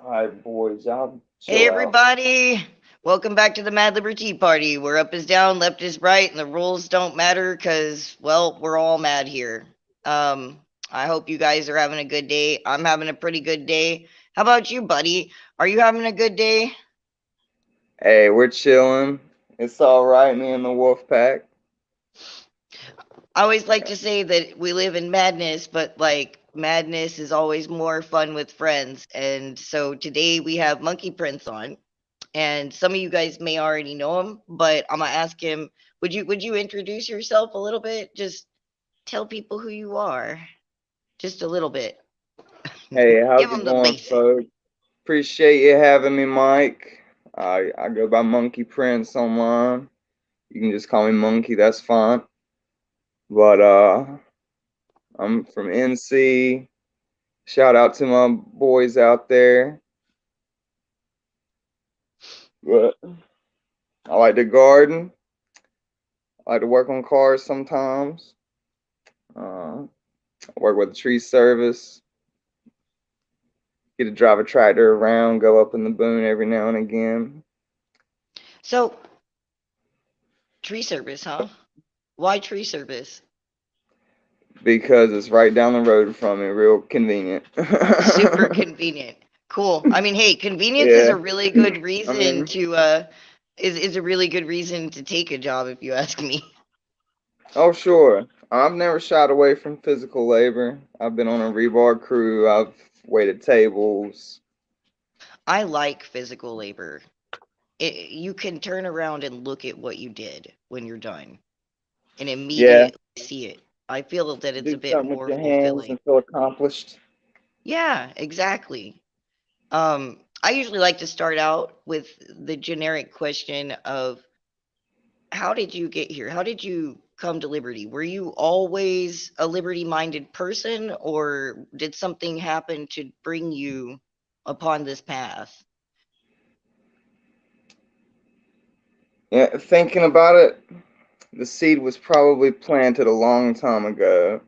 Alright, boys, y'all Hey chill out. everybody! Welcome back to the Mad LiberTEA Party, where up is down, left is right, and the rules don't matter because, well, we're all mad here. I hope you guys are having a good day. I'm having a pretty good day. How about you, buddy? Are you having a good day? Hey, we're chilling. It's alright, me and the wolf pack. I always like to say that we live in madness, but like madness is always more fun with friends. And so today we have MonkeyPrince on. And some of you guys may already know him, but I'm gonna ask him. Would you introduce yourself a little bit? Just tell people who you are, just a little bit. Hey, Give how's them it the going, basic. folks? Appreciate you having me, Mike. I go by Monkey Prince online. You can just call me Monkey, that's fine. But I'm from NC. Shout out to my boys out there. But I like to garden. I like to work on cars sometimes. I work with the tree service. Get to drive a tractor around, go up in the boon every now and again. So, tree service, huh? Why tree service? Because it's right down the road from me, real convenient. Super convenient. Cool. I mean, hey, convenience is Yeah, a really good I reason mean, to is a really good reason to take a job if you ask me. oh sure. I've never shied away from physical labor. I've been on a rebar crew. I've waited tables. I like physical labor. You can turn around and look at what you did when you're done and Yeah, immediately see it. I feel that it's do a bit something with more your hands fulfilling. and feel accomplished. Yeah, exactly. I usually like to start out with the generic question of how did you get here? How did you come to Liberty? Were you always a liberty minded person, or did something happen to bring you upon this path? Yeah, thinking about it, the seed was probably planted a long time ago.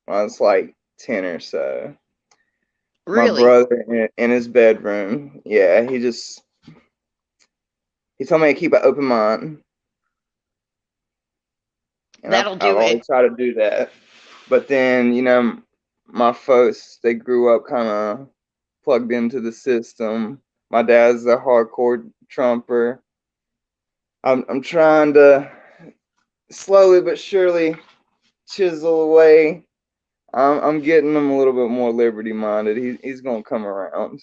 When I was like 10 or so. My Really? brother in his bedroom. Yeah, he told me to keep an open mind, and I've That'll I've do it. always tried to do that. But then my folks they grew up kind of plugged into the system. My dad's a hardcore Trumper. I'm trying to slowly but surely chisel away. I'm getting him a little bit more liberty minded. He's gonna come around.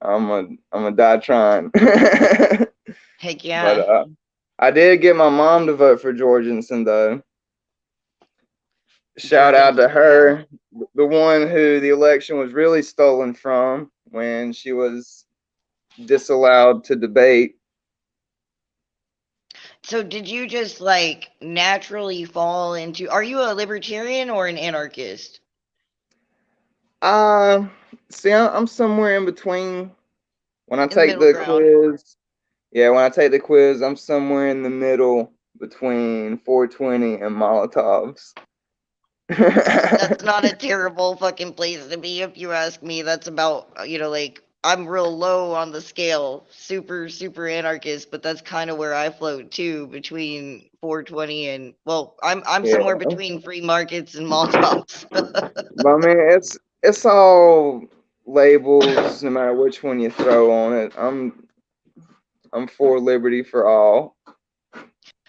I'm a die trying. Heck But yeah. I did get my mom to vote for Jorgensen though. Shout out to Jorgensen, yeah. her, the one who the election was really stolen from when she was disallowed to debate. So did you just like naturally fall into, are you a libertarian or an anarchist? Uh, See, I'm somewhere in between. When I In the take middle the ground. quiz, yeah, when I take the quiz, I'm somewhere in the middle between 420 and Molotovs. That's not a terrible fucking place to be if you ask me. That's about, like I'm real low on the scale. Super super anarchist, but that's kind of where I float too between 420 and, well, I'm Yeah, somewhere between free markets and Molotovs. but I mean, it's all labels, no matter which one you throw on it. I'm for liberty for all.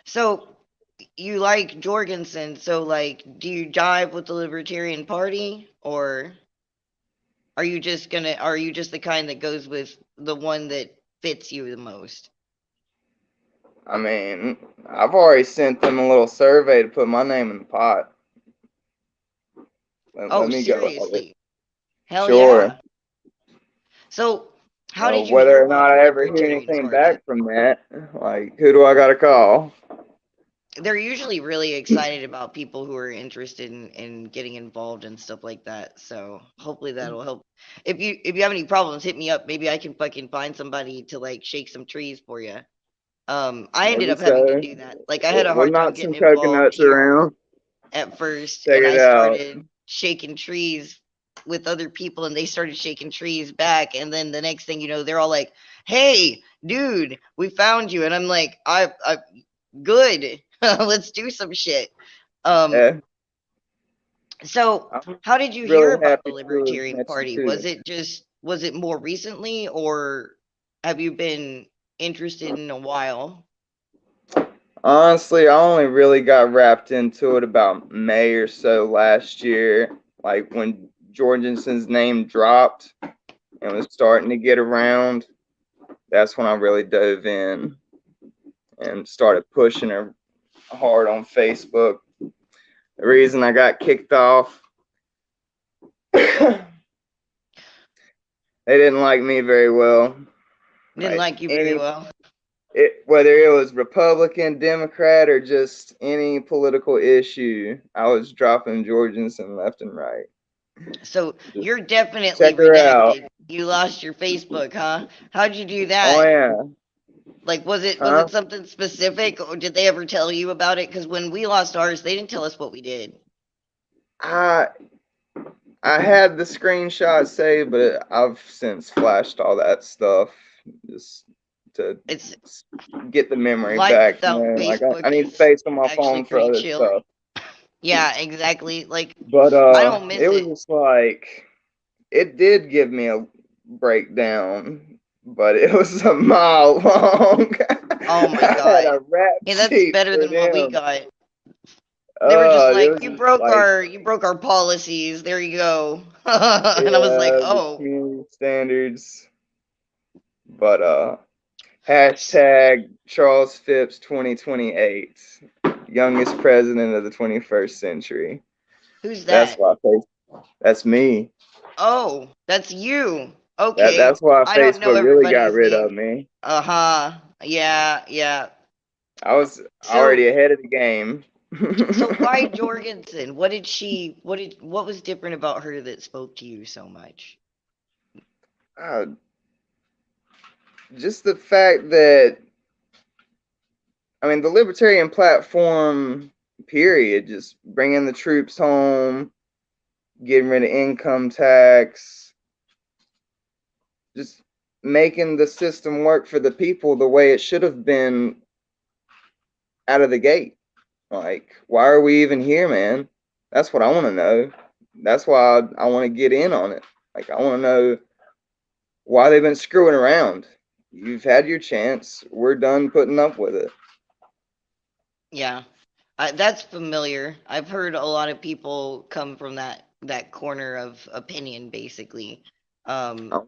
So you like Jorgensen, so like do you jive with the Libertarian Party, or are you just the kind that goes with the one that fits you the most? I mean, I've already sent them a little survey to put my name in the pot. Let Oh, me go at it. seriously? Hell Sure. yeah. So, how did you hear Whether or about not the I ever hear Libertarian anything Party? back from that, like, who do I got to call? They're usually really excited about people who are interested in getting involved and stuff like that. So hopefully that'll help. If you have any problems, hit me up. Maybe I can fucking find somebody to like shake some trees for you. I ended Maybe up having to so. do that. Like I had a We'll hard time knock some getting involved coconuts here around. at first, Check and it I out. started shaking trees with other people, and they started shaking trees back, and then the next thing you know, they're all like, "Hey, dude, we found you," and I'm like, "I good, let's do some shit." Um, Yeah, so I'm how did you hear really about the happy to have Libertarian met you Party? too. Was it more recently, or have you been interested in a while? Honestly, I only really got wrapped into it about May or so last year, like when Jorgensen's name dropped and was starting to get around. That's when I really dove in and started pushing her hard on Facebook. The reason I got kicked off, they didn't like me very well. Didn't Like like you very any, well. whether it was Republican, Democrat, or just any political issue, I was dropping Jorgensen left and right. So Just you're definitely check her out. redacted. You lost your Facebook, huh? How'd you do Oh that? yeah, Like, was huh? it something specific, or did they ever tell you about it? Because when we lost ours, they didn't tell us what we did. I I had the screenshot saved, but I've since flashed all that stuff just to It's get the memory life back. You without know, like I Facebook need is space on my actually phone for pretty other chill. stuff. Yeah, exactly. Like, But I don't it miss was it. just like it did give me a breakdown, but it was a mile long. Oh my I had God. a rap Yeah, that's sheet better for than what we them. got. They were just It like, was just like, you broke our policies. There you go. And I was like, yeah, the oh. community standards. But hashtag Charles Phipps 2028, youngest president of the 21st century. Who's That's that? why that's me. Oh, that's you. Okay. That's why I don't know Facebook really got everybody's rid of name. me. Uh-huh. Yeah, yeah. I was So already ahead of the game. so why Jorgensen? What was different about her that spoke to you so much? uh, just the fact that I mean the libertarian platform, period, just bringing the troops home, getting rid of income tax, just making the system work for the people the way it should have been out of the gate. Like, why are we even here, man? That's what I want to know. That's why I want to get in on it. Like, I want to know why they've been screwing around. You've had your chance. We're done putting up with it. Yeah. That's familiar. I've heard a lot of people come from that corner of opinion basically. Um I,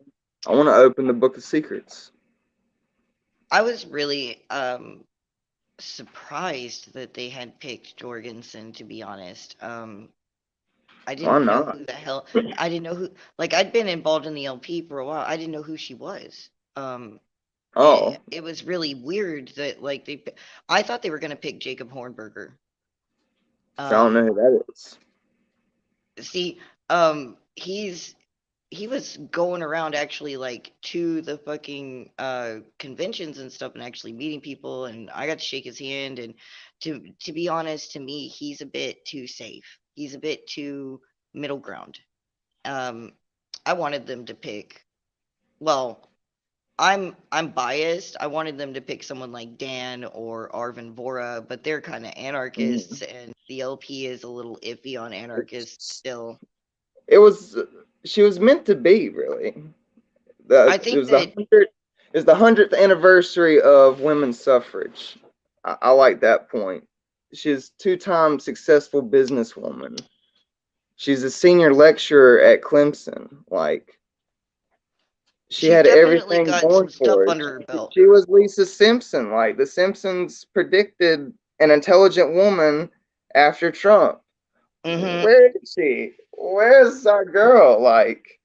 I want to open the book of secrets. I was really surprised that they had picked Jorgensen, to be honest. I Why didn't know not? who the hell I didn't know who, like, I'd been involved in the LP for a while. I didn't know who she was. Oh, It was really weird that like I thought they were gonna pick Jacob Hornberger. I don't know Um, who that is. see, he was going around actually like to the fucking conventions and stuff and actually meeting people, and I got to shake his hand, and to be honest, to me he's a bit too safe. He's a bit too middle ground. Um, I wanted them to pick, well, I'm biased. I wanted them to pick someone like Dan or Arvin Vora, but they're kind of Mm. anarchists, and the LP is a little iffy on anarchists still. It was. She was meant to be, really. I It think was the that 100th. It's the 100th anniversary of women's suffrage. I like that point. She's two-time successful businesswoman. She's a senior lecturer at Clemson. Like, she she's had definitely everything got going some stuff for her. under her belt. She was Lisa Simpson. Like, the Simpsons predicted an intelligent woman after Trump. Hmm. Where is she? Where's our girl? Like,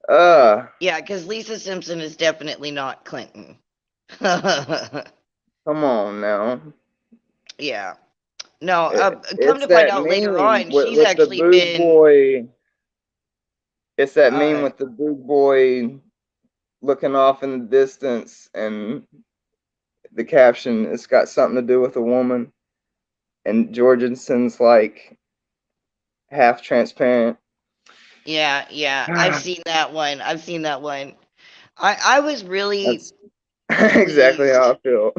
uh, Yeah, because Lisa Simpson is definitely not Clinton. come on now. Yeah. No, come It's to find that out later meme on, with, she's with the actually boog been boy. It's that meme uh with the boog boy looking off in the distance, and the caption, it's got something to do with a woman, and Jorgensen's like half transparent. Yeah. I've seen that one. I've seen that one. I was really That's exactly how pleased. I feel.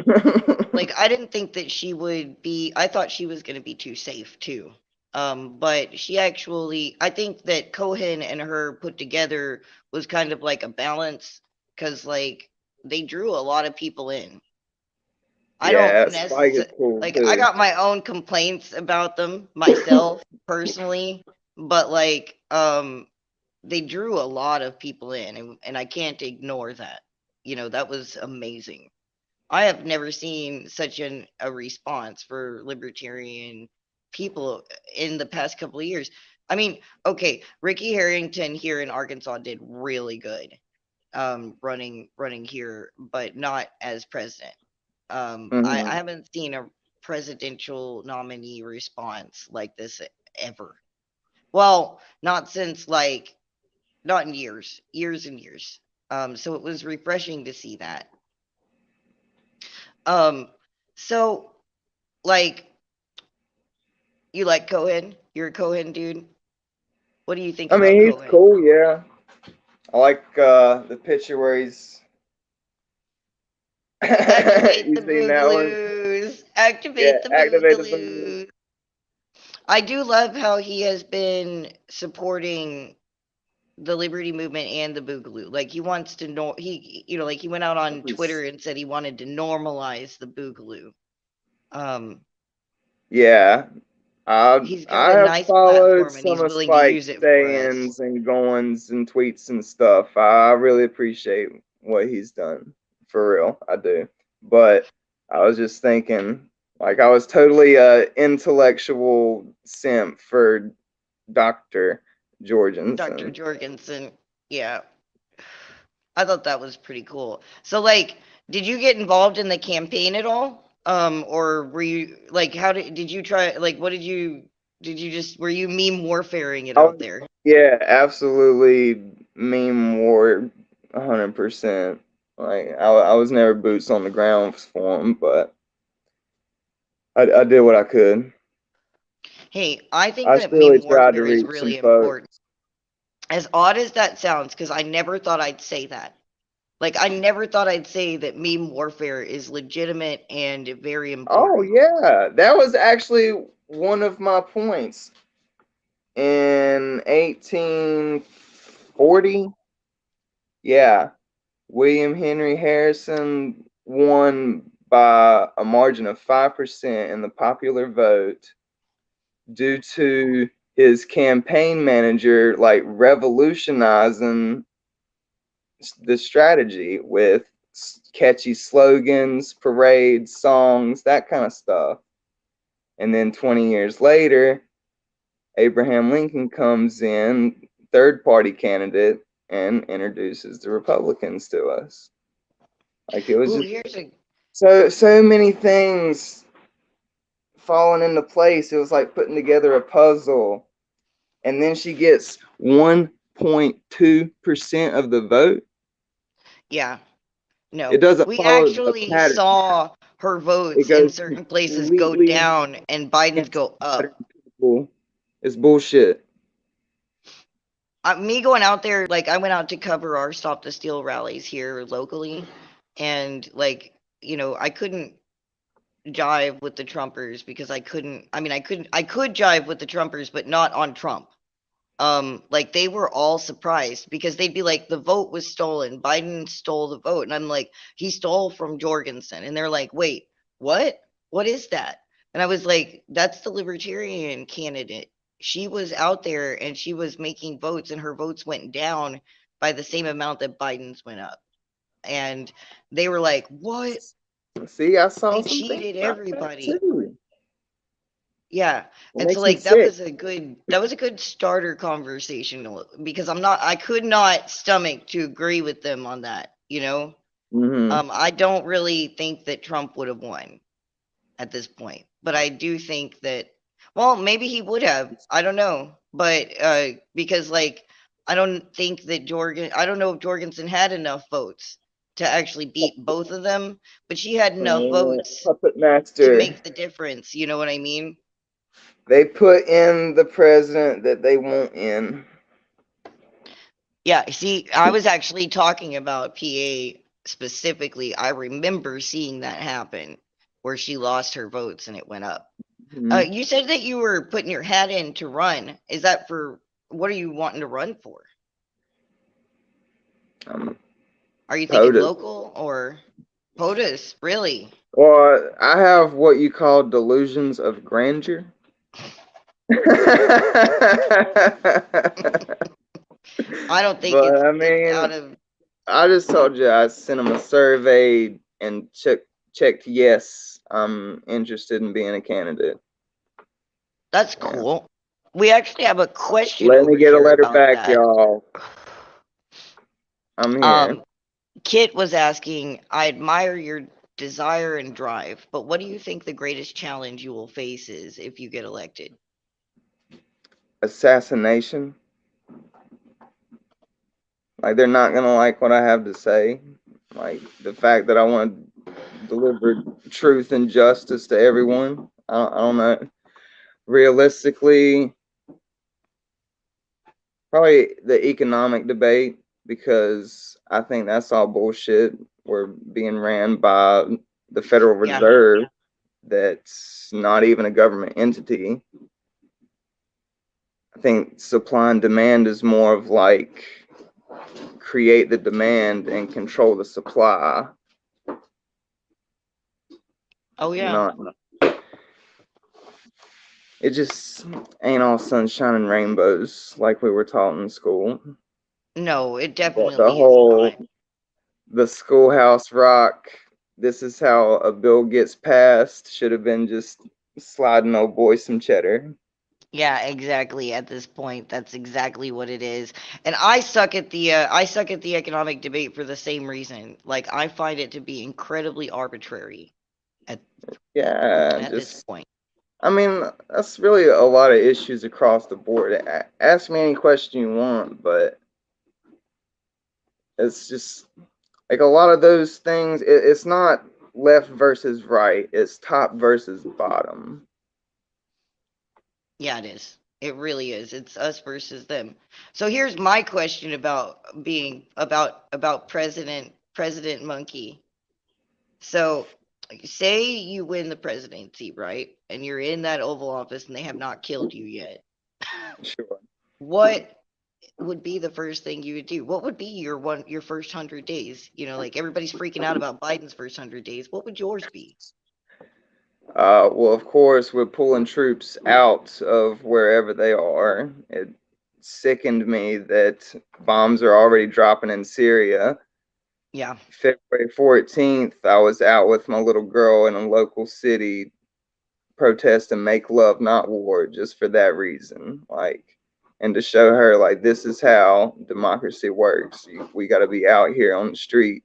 Like, I didn't think that she would be, I thought she was going to be too safe too. But she actually, I think that Cohen and her put together was kind of like a balance because, like, they drew a lot of people in. I don't Yeah, Spike is necessarily, cool like, I too. got my own complaints about them myself personally, but, like, they drew a lot of people in, and I can't ignore that. That was amazing. I have never seen such a response for libertarian people in the past couple of years. I mean, okay, Ricky Harrington here in Arkansas did really good, running here, but not as president. I Hmm. haven't seen a presidential nominee response like this ever. Well, not since, like, not in years and years. So it was refreshing to see that. Um, so, like, you like Cohen? You're a Cohen dude. What do you think I about mean, he's Cohen? cool. Yeah, I like the picture where he's. Activate You the seen that one? boogaloo's. Yeah, Activate the activated the. boogaloo. I do love how he has been supporting the liberty movement and the boogaloo. Like, he wants to know, like, he went out on Twitter and said he wanted to normalize the boogaloo. Um, Yeah, he's got I a have nice followed platform and some he's of willing to use Spike's it for us. sayings and goings and tweets and stuff. I really appreciate what he's done. For real, I do. But I was just thinking, like, I was totally a intellectual simp for Dr. Dr. Jorgensen. Jorgensen. Yeah, I thought that was pretty cool. So, like, did you get involved in the campaign at all? Or were you like, how did you try? Like, what did you just were you meme warfaring it I out was, there? yeah, absolutely meme war 100%. Like, I was never boots on the ground for him, but I did what I could. Hey, I think I that surely meme tried to warfare is reach some really folks. important. As odd as that sounds, because I never thought I'd say that. Like, I never thought I'd say that meme warfare is legitimate and very Oh important. yeah, that was actually one of my points in 1840. Yeah, William Henry Harrison won by a margin of 5% in the popular vote due to his campaign manager like revolutionizing the strategy with catchy slogans, parades, songs, that kind of stuff. And then 20 years later, Abraham Lincoln comes in, third party candidate, and introduces the Republicans to us. Like, it was Ooh, just here's a so many things falling into place. It was like putting together a puzzle. And then she gets 1.2% of the vote. yeah. It No, doesn't we follow a actually pattern. saw her It votes in goes certain places go completely down and Biden's against go the pattern. up. People, it's bullshit. Me going out there, like, I went out to cover our Stop the Steal rallies here locally, and, like, I couldn't jive with the Trumpers because I could jive with the Trumpers, but not on Trump. Like, they were all surprised because they'd be like, the vote was stolen. Biden stole the vote. And I'm like, he stole from Jorgensen. And they're like, wait, what? What is that? And I was like, that's the Libertarian candidate. She was out there and she was making votes, and her votes went down by the same amount that Biden's went up. And they were like, what? See, I saw They some things cheated about that everybody. too. Yeah. It And so, makes me like, that sick. was a good starter conversation because I could not stomach to agree with them on that. Hmm. I don't really think that Trump would have won at this point, but I do think that, well, maybe he would have. I don't know. But because, like, I don't know if Jorgensen had enough votes to actually beat both of them, but she had enough votes Puppet to master. make the difference. You know what I mean? They put in the president that they want in. Yeah, see, I was actually talking about PA specifically. I remember seeing that happen where she lost her votes and it went up. Mhm. You said that you were putting your hat in to run. Is that for what are you wanting to run for? Um, Are you thinking POTUS. local or POTUS? Really? Well, I have what you call delusions of grandeur. I don't think But I it's out mean, of I just told you I sent him a survey and checked yes, I'm interested in being a candidate. that's Yeah. cool. We actually have a question Let me over get a here letter about back, that. y'all. I'm here. Um, Kit was asking, I admire your desire and drive, but what do you think the greatest challenge you will face is if you get elected? Assassination. Like they're not gonna like what I have to say. Like the fact that I want to deliver truth and justice to everyone. I don't know. Realistically, probably the economic debate because I think that's all bullshit. We're being ran by the Federal Yeah. Reserve, that's not even a government entity. I think supply and demand is more of like create the demand and control the supply, Oh, yeah. not it just ain't all sunshine and rainbows like we were taught in school. No, it The definitely is not. whole the schoolhouse rock, this is how a bill gets passed should have been just sliding old boy some cheddar. Yeah, exactly. At this point, that's exactly what it is. And I suck at the economic debate for the same reason. Like I find it to be incredibly arbitrary at Yeah, at this just point. I mean, that's really a lot of issues across the board. Ask me any question you want, but it's just like a lot of those things. It's not left versus right. It's top versus bottom. Yeah, it is. It really is. It's us versus them. So here's my question about being about President Monkey. So say you win the presidency, right? And you're in that Oval Office and they have not killed you yet. Sure. What would be the first thing you would do? What would be your first 100 days? You know, like everybody's freaking out about Biden's first 100 days. What would yours be? Well, of course, we're pulling troops out of wherever they are. It sickened me that bombs are already dropping in Syria. Yeah. February 14th, I was out with my little girl in a local city protesting Make Love Not War just for that reason. Like, and to show her, like, this is how democracy works. We got to be out here on the street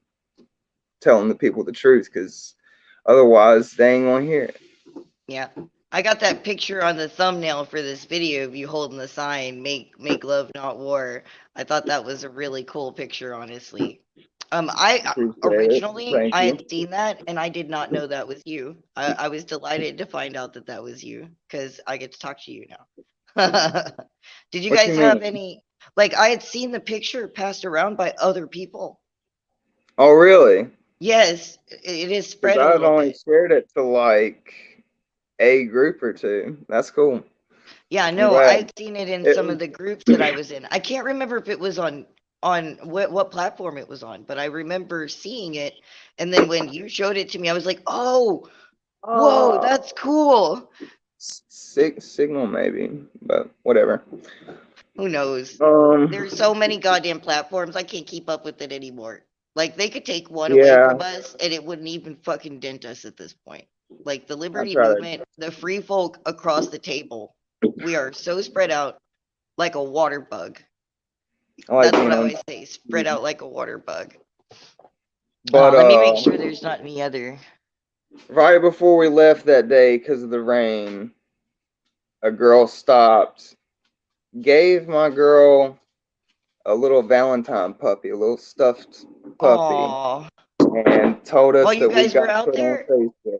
telling the people the truth because otherwise they ain't going to hear it. Yeah. I got that picture on the thumbnail for this video of you holding the sign, make love not war. I thought that was a really cool picture, honestly. Appreciate it. Originally Thank I you. had seen that and I did not know that was you. I was delighted to find out that that was you because I get to talk to you now. Did you What you guys have mean? any like I had seen the picture passed around by other people. Oh, really? Yes, it is Because spread a I had little only bit. shared it to like a group or two. That's cool. Yeah, I'm no, glad. I'd seen it in It some of was, the groups that I was in. I can't remember if it was on what platform it was on, but I remember seeing it. And then when you showed it to me, I was like, "Oh, whoa, that's cool." signal maybe, but whatever. Who knows? Um, There's so many goddamn platforms. I can't keep up with it anymore. Like they could take one away yeah, from us and it wouldn't even fucking dent us at this point. Like the I liberty try movement, the free folk across the table, we are so spread out like a water bug. I like That's what being I on always say, spread TV. out like a water bug. But Let me make sure there's not any other. right before we left that day because of the rain, a girl stopped, gave my girl a little Valentine puppy, a little stuffed puppy, Oh, and told while us you that we guys were got out put on there, Facebook.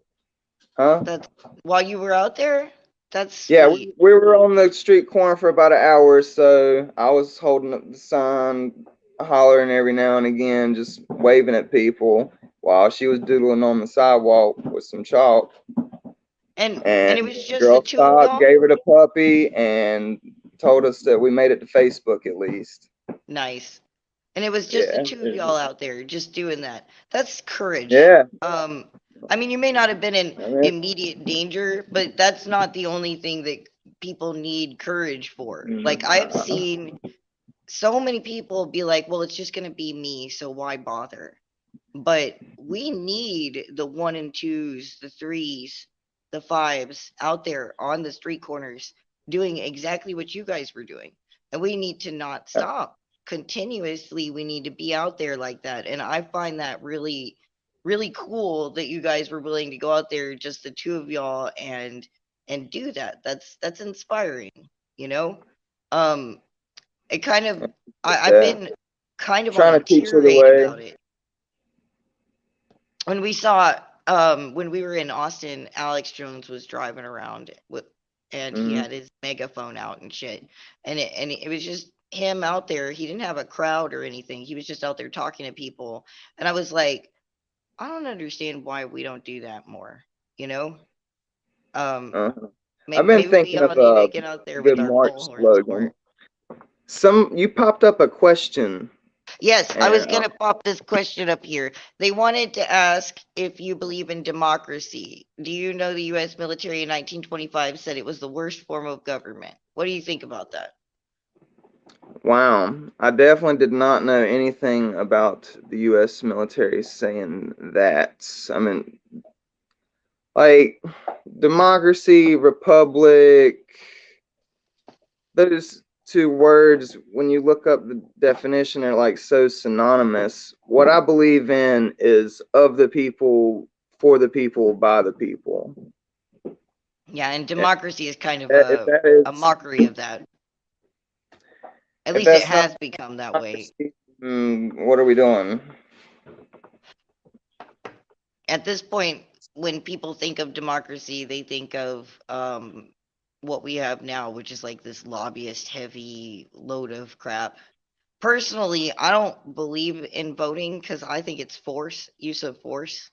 Huh? that's while you were out there. That's Yeah, sweet. we were on the street corner for about an hour or so. I was holding up the sign, hollering every now and again, just waving at people while she was doodling on the sidewalk with some chalk. And And it was the just the girl two of stopped, y'all? gave her the puppy, and told us that we made it to Facebook at least. Nice. And it was just the Yeah. two of y'all out there just doing that. That's courage. Yeah. I mean, you may not have been in I mean, immediate danger, but that's not the only thing that people need courage for. Like, I've nah. seen so many people be like, well, it's just going to be me, so why bother? But we need the one and twos, the threes, the fives out there on the street corners doing exactly what you guys were doing. And we need to not stop. Continuously, we need to be out there like that. And I find that really, really cool that you guys were willing to go out there, just the two of y'all, and do that. That's inspiring, you know? Um, it kind of I've Yeah. been kind of on Trying a to teach her the tirade way. about it. When we saw when we were in Austin, Alex Jones was driving around with and he Mm-hmm. had his megaphone out and shit. And it was just him out there. He didn't have a crowd or anything. He was just out there talking to people. And I was like, I don't understand why we don't do that more, you know? Um Uh-huh. I've maybe been maybe we thinking all of need to a get out there with good our March bullhorns more. slogan. You popped up a question, Yes, I was and going to pop this question up here. They wanted to ask if you believe in democracy. Do you know the U.S. military in 1925 said it was the worst form of government? What do you think about that? wow, I definitely did not know anything about the U.S. military saying that. I mean, like democracy, republic, those two words, when you look up the definition, are like so synonymous. What I believe in is of the people, for the people, by the people. Yeah, and democracy is kind of If that a is, mockery of that. At if least it that's not has become that way. democracy, what are we doing? At this point, when people think of democracy, they think of what we have now, which is like this lobbyist heavy load of crap. Personally, I don't believe in voting because I think it's force, use of force.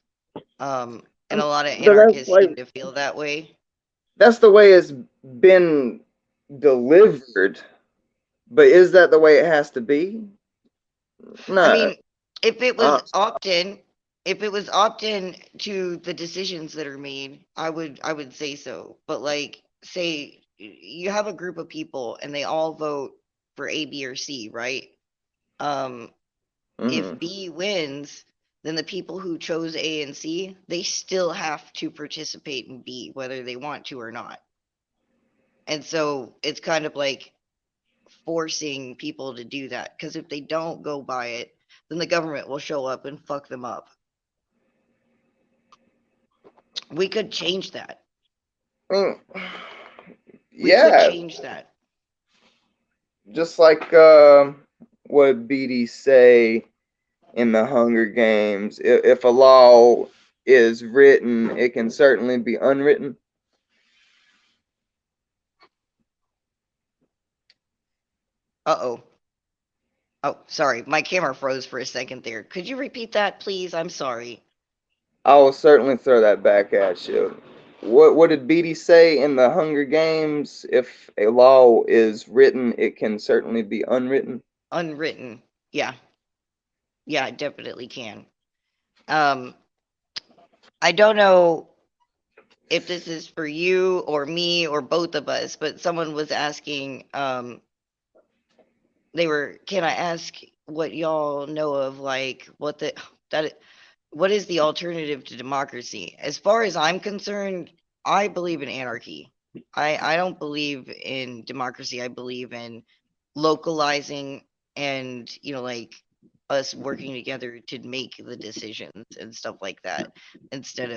And a lot of But that's anarchists like seem to feel that way. that's the way it's been delivered. But is that the way it has to be? I No. mean, if it was Uh, opt-in, if it was opt-in to the decisions that are made, I would say so. But like, say you have a group of people and they all vote for A, B, or C, right? Um, if mhm. B wins, then the people who chose A and C, they still have to participate in B, whether they want to or not. And so it's kind of like forcing people to do that because if they don't go by it, then the government will show up and fuck them up. We could change that. I mean, We could yeah, change that. just like what BD say in the Hunger Games. If a law is written, it can certainly be unwritten. Uh-oh. Oh, sorry. My camera froze for a second there. Could you repeat that, please? I'm sorry. I will certainly throw that back at you. What did Beatty say in the Hunger Games? If a law is written, it can certainly be unwritten. Unwritten. Yeah. Yeah, it definitely can. Um, I don't know if this is for you or me or both of us, but someone was asking, can I ask what y'all know of, like, that, what is the alternative to democracy? As far as I'm concerned, I believe in anarchy. I don't believe in democracy. I believe in localizing and, like us working together to make the decisions and stuff like that instead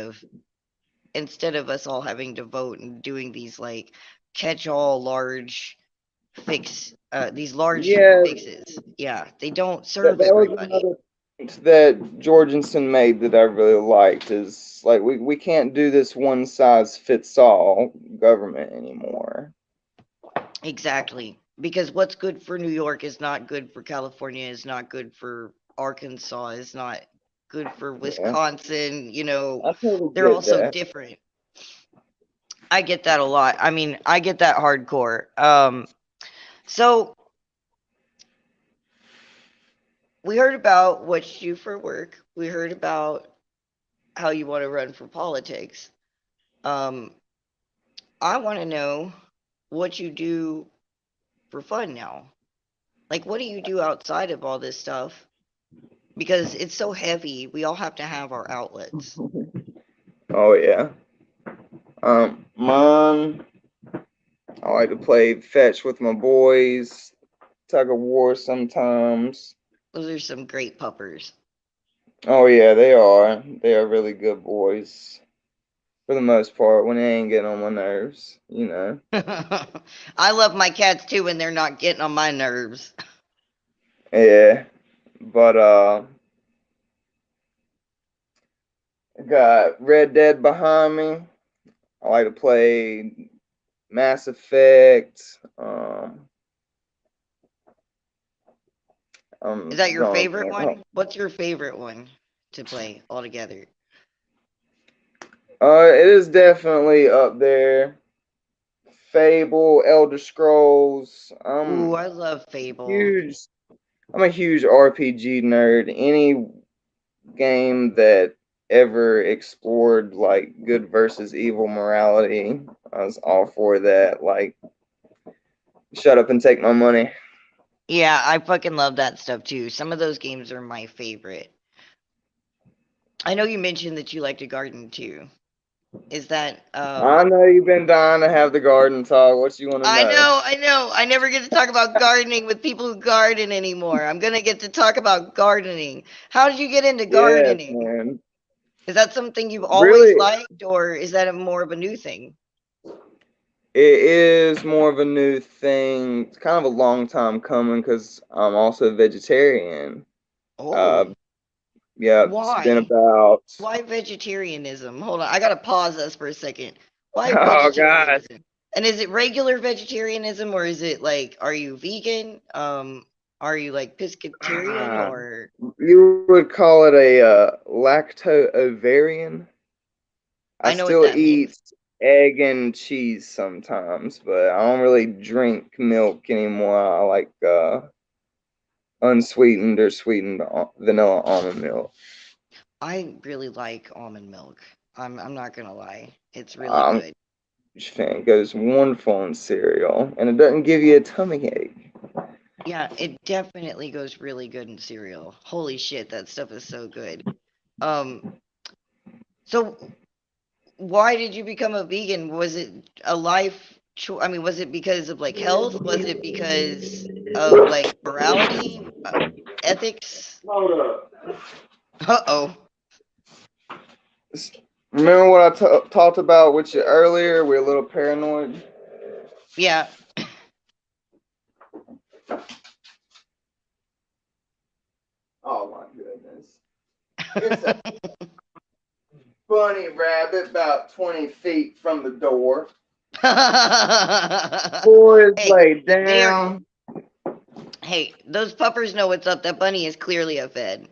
of us all having to vote and doing these like catch-all large these large Yeah, fixes. Yeah, they don't that serve was everybody. another. that Jorgensen made that I really liked is like we can't do this one size fits all government anymore. Exactly. Because what's good for New York is not good for California, is not good for Arkansas, is not good for Yeah, Wisconsin. I totally They're all get so that. different. I get that a lot. I mean, I get that hardcore. So we heard about what you do for work. We heard about how you want to run for politics. Um, I want to know what you do for fun now. Like, what do you do outside of all this stuff? Because it's so heavy, we all have to have our outlets. Oh yeah. Mine. I like to play fetch with my boys, tug of war sometimes. Those are some great puppers. Oh yeah, they are. They are really good boys for the most part when they ain't getting on my nerves, you know. I love my cats too when they're not getting on my nerves. Yeah, but got Red Dead behind me. I like to play Mass Effect. Is I'm that your drawing a favorite blank. one? What's your favorite one to play altogether? It is definitely up there. Fable, Elder Scrolls. Ooh, I love Fable. Huge. I'm a huge RPG nerd. Any game that ever explored like good versus evil morality, I was all for that. Like, shut up and take my money. Yeah, I fucking love that stuff too. Some of those games are my favorite. I know you mentioned that you like to garden too. Is that I know you've been dying to have the garden talk. What you want to I know? know, I know. I never get to talk about gardening with people who garden anymore. I'm gonna get to talk about gardening. How did you get into Yes, gardening? man. Is that something you've always Really, liked, or is that more of a new thing? it is more of a new thing. It's kind of a long time coming because I'm also a vegetarian. Uh, Oh, yeah, it's been why? about. Why vegetarianism? Hold on, I gotta pause this for a second. Why Oh God. vegetarianism? And is it regular vegetarianism, or is it like, are you vegan? Are you like pescatarian, Ah, or you would call it a lacto-ovarian. I I know what still that eat means. egg and cheese sometimes, but I don't really drink milk anymore. I like unsweetened or sweetened vanilla almond milk. I really like almond milk. I'm not gonna lie. It's really I'm a good. huge fan. It goes wonderful in cereal, and it doesn't give you a tummy ache. Yeah, it definitely goes really good in cereal. Holy shit, that stuff is so good. Um, so why did you become a vegan? Was it a life choice? I mean, was it because of like health? Was it because of like morality, ethics? Hold up. Uh-oh. Remember what I talked about with you earlier? We're a little paranoid. Yeah. Oh my goodness. It's a bunny rabbit about 20 feet from the door. Boys Hey, laid they are down. hey, those puppers know what's up. That bunny is clearly a fed.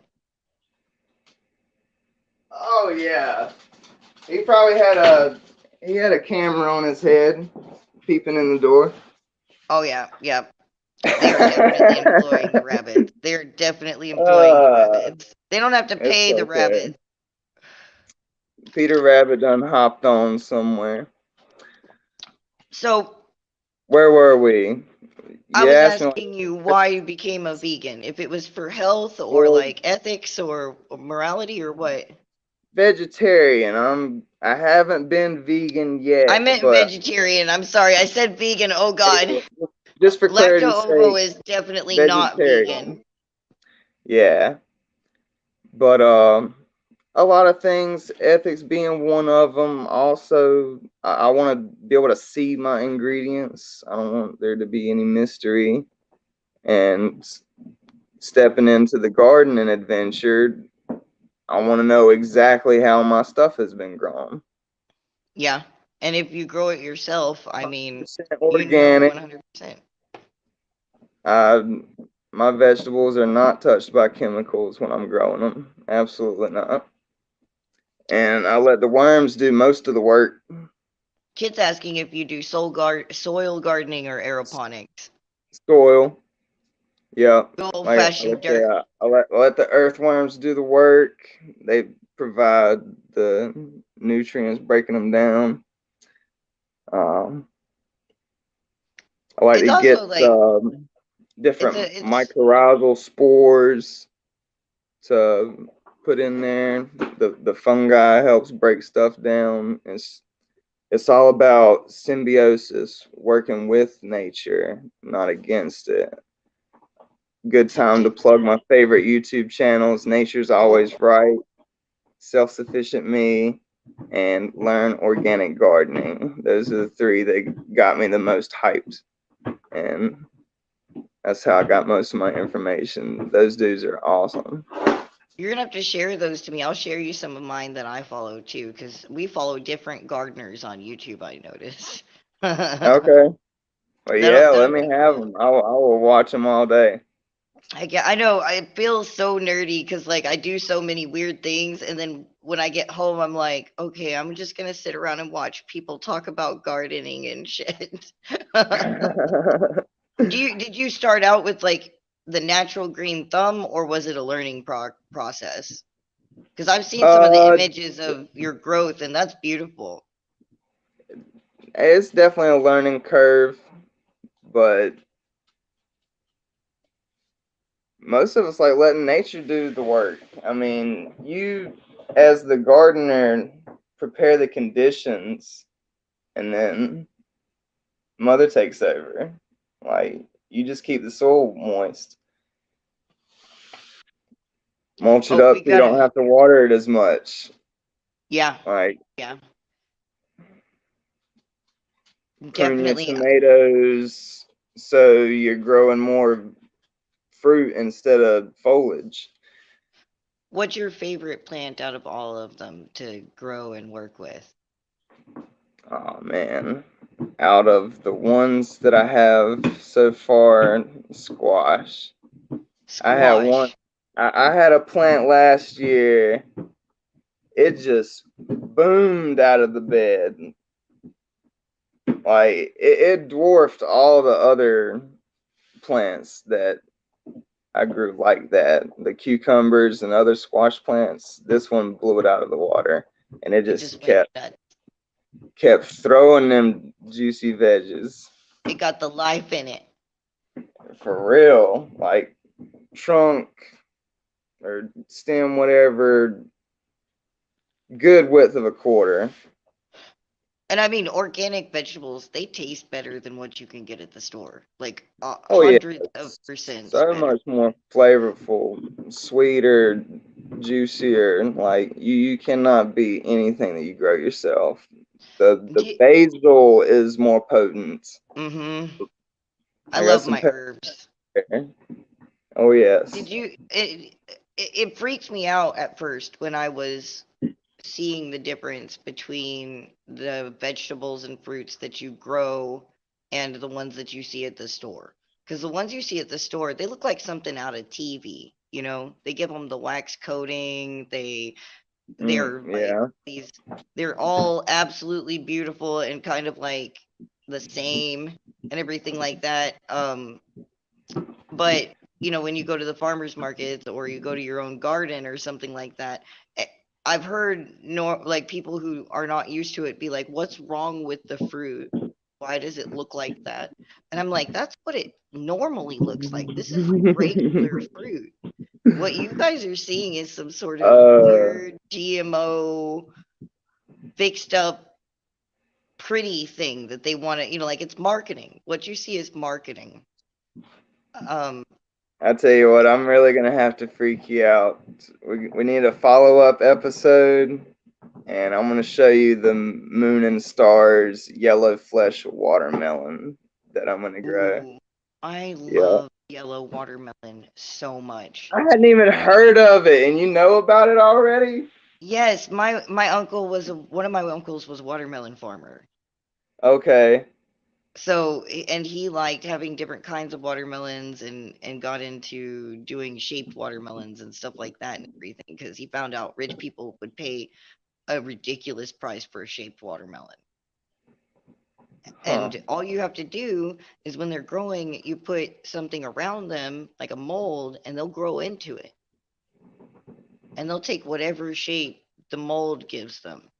Oh yeah. He probably had a camera on his head peeping in the door. Oh yeah, yeah. They are definitely employing the rabbits. They're definitely employing the uh, rabbits. They don't have to it's pay the okay. rabbits. Peter Rabbit done hopped on somewhere. So Where were we? I You was asked me like asking you why you became a vegan. If it was for health or well, like ethics or morality or what? vegetarian. I haven't been vegan I yet, meant but vegetarian. I'm sorry. I said vegan. Oh God. just for Lacto clarity's ovo sake, is definitely not vegan. vegetarian. Yeah, but a lot of things, ethics being one of them. Also, I want to be able to see my ingredients. I don't want there to be any mystery. And stepping into the gardening adventure, I want to know exactly how my stuff has been grown. Yeah. And if you grow it yourself, I mean, 100% you know organic. 100%. My vegetables are not touched by chemicals when I'm growing them. Absolutely not. And I let the worms do most of the work. Kid's asking if you do soil gardening or aeroponics. Soil. Yeah. Good old Like fashioned dirt. I let the earthworms do the work. They provide the nutrients, breaking them down. Um, I like It's to get also like different it's mycorrhizal spores to put in there. The fungi helps break stuff down. It's all about symbiosis, working with nature, not against it. Good time to plug my favorite YouTube channels, Nature's Always Right, Self-Sufficient Me, and Learn Organic Gardening. Those are the three that got me the most hyped. And that's how I got most of my information. Those dudes are awesome. you're gonna have to share those to me. I'll share you some of mine that I follow too, because we follow different gardeners on YouTube. I notice. Okay. Well, yeah, let That'll me be have cool. them. I will watch them all day. I know I feel so nerdy because like I do so many weird things, and then when I get home, I'm like, okay, I'm just gonna sit around and watch people talk about gardening and shit. Did you start out with like the natural green thumb, or was it a learning process? Because I've seen some of the uh, images of your growth, and that's beautiful. it's definitely a learning curve, but most of us like letting nature do the work. I mean, you as the gardener prepare the conditions, and then mother takes over. Like you just keep the soil moist, mulch it Oh, up we so you don't gotta, have to water it as much. yeah, Like yeah, prune your definitely. tomatoes so you're growing more fruit instead of foliage. What's your favorite plant out of all of them to grow and work with? Oh man. Out of the ones that I have so far, squash. I had one Squash. I had a plant last year. It just boomed out of the bed. Like it dwarfed all the other plants that I grew like that. The cucumbers and other squash plants. This one blew it out of the water. And it It just just went nuts. kept throwing them juicy veggies. It got the life in it. For real. Like trunk or stem, whatever, good width of a quarter. And I mean, organic vegetables, they taste better than what you can get at the store. Like Oh yeah, hundreds of it's percents so better. much more flavorful, sweeter, juicier. Like you cannot beat anything that you grow yourself. The basil is more potent. Mm-hmm. I I got love some my pepper herbs. there. Oh yes. Did you? It freaked me out at first when I was seeing the difference between the vegetables and fruits that you grow and the ones that you see at the store. Because the ones you see at the store, they look like something out of TV. You know, they give them the wax coating. They're like Yeah. these. They're all absolutely beautiful and kind of like the same and everything like that. But you know, when you go to the farmers markets or you go to your own garden or something like that, eh, I've heard like people who are not used to it be like, "What's wrong with the fruit? Why does it look like that?" And I'm like, "That's what it normally looks like. This is regular fruit. What you guys are seeing is some sort of uh, weird GMO fixed up pretty thing that they want to, like it's marketing. What you see is marketing." Um, I tell you what, I'm really gonna have to freak you out. We need a follow-up episode, and I'm gonna show you the moon and stars yellow flesh watermelon that I'm gonna grow. ooh, I Yeah, love yellow watermelon so much. I hadn't even heard of it, and you know about it already? Yes, my uncle was one of my uncles was a watermelon farmer. Okay. So, and he liked having different kinds of watermelons and got into doing shaped watermelons and stuff like that and everything because he found out rich people would pay a ridiculous price for a shaped watermelon. Huh. And all you have to do is when they're growing, you put something around them, like a mold, and they'll grow into it. And they'll take whatever shape the mold gives them.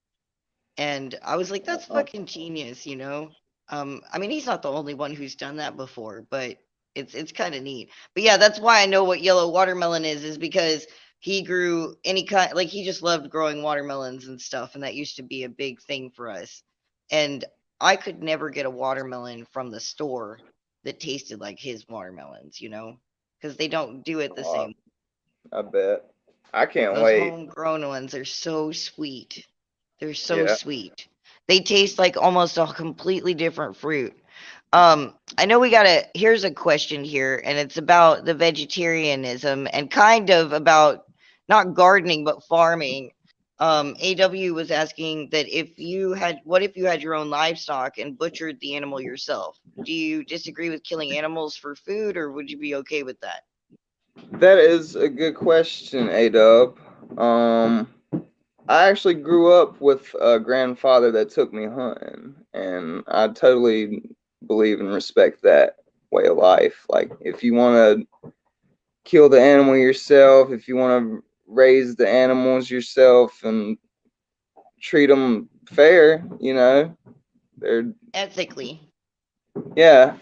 And I was like, that's Oh, fucking genius, you know? I mean, he's not the only one who's done that before, but it's kind of neat. But yeah, that's why I know what yellow watermelon is because he grew any kind, like he just loved growing watermelons and stuff, and that used to be a big thing for us. And I could never get a watermelon from the store that tasted like his watermelons, you know? Because they don't do it the oh, same. I bet. I can't Those wait. homegrown ones are so sweet. They're so Yeah. sweet. They taste like almost a completely different fruit. I know here's a question here, and it's about the vegetarianism and kind of about not gardening but farming. AW was asking that what if you had your own livestock and butchered the animal yourself? Do you disagree with killing animals for food, or would you be okay with that? That is a good question, A-Dub. Um, I actually grew up with a grandfather that took me hunting, and I totally believe and respect that way of life. Like, if you want to kill the animal yourself, if you want to raise the animals yourself and treat them fair, they're, Ethically. yeah,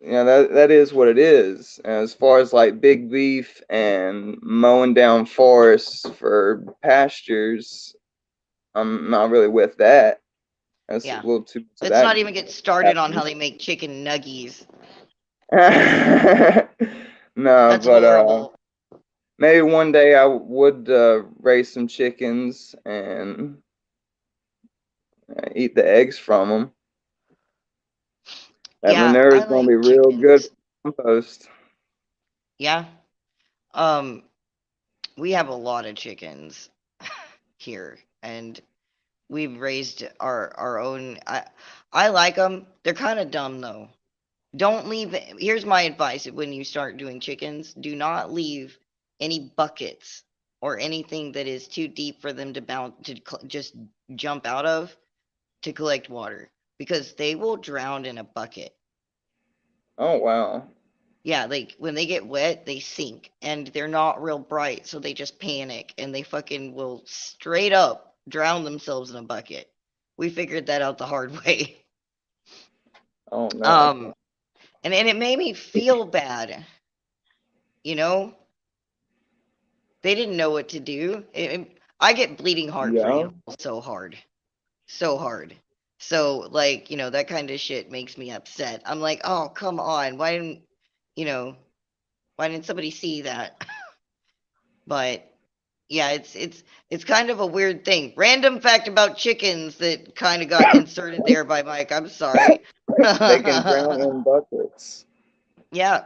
that is what it is. As far as like big beef and mowing down forests for pastures, I'm not really with that. That's a Yeah. little too much of Let's that not even get started on how happening. they make chicken nuggies. No, That's but horrible. maybe one day I would raise some chickens and eat the eggs from them. That Yeah, manure I is gonna like be real good chickens. for compost. Yeah. Um, we have a lot of chickens here, and we've raised our own. I like them. They're kind of dumb though. Don't leave. Here's my advice when you start doing chickens: do not leave any buckets or anything that is too deep for them to just jump out of to collect water because they will drown in a bucket. Oh wow. Yeah, like when they get wet, they sink and they're not real bright, so they just panic and they fucking will straight up drown themselves in a bucket. We figured that out the hard way. Oh no. Um, and it made me feel bad, you know? They didn't know what to do. I get bleeding heart for Yeah. animals so hard. So hard. So like, that kind of shit makes me upset. I'm like, "Oh, come on. You know, why didn't somebody see that?" But yeah, it's kind of a weird thing. Random fact about chickens that kind of got inserted there by Mike. I'm sorry. They can drown in buckets. Yeah,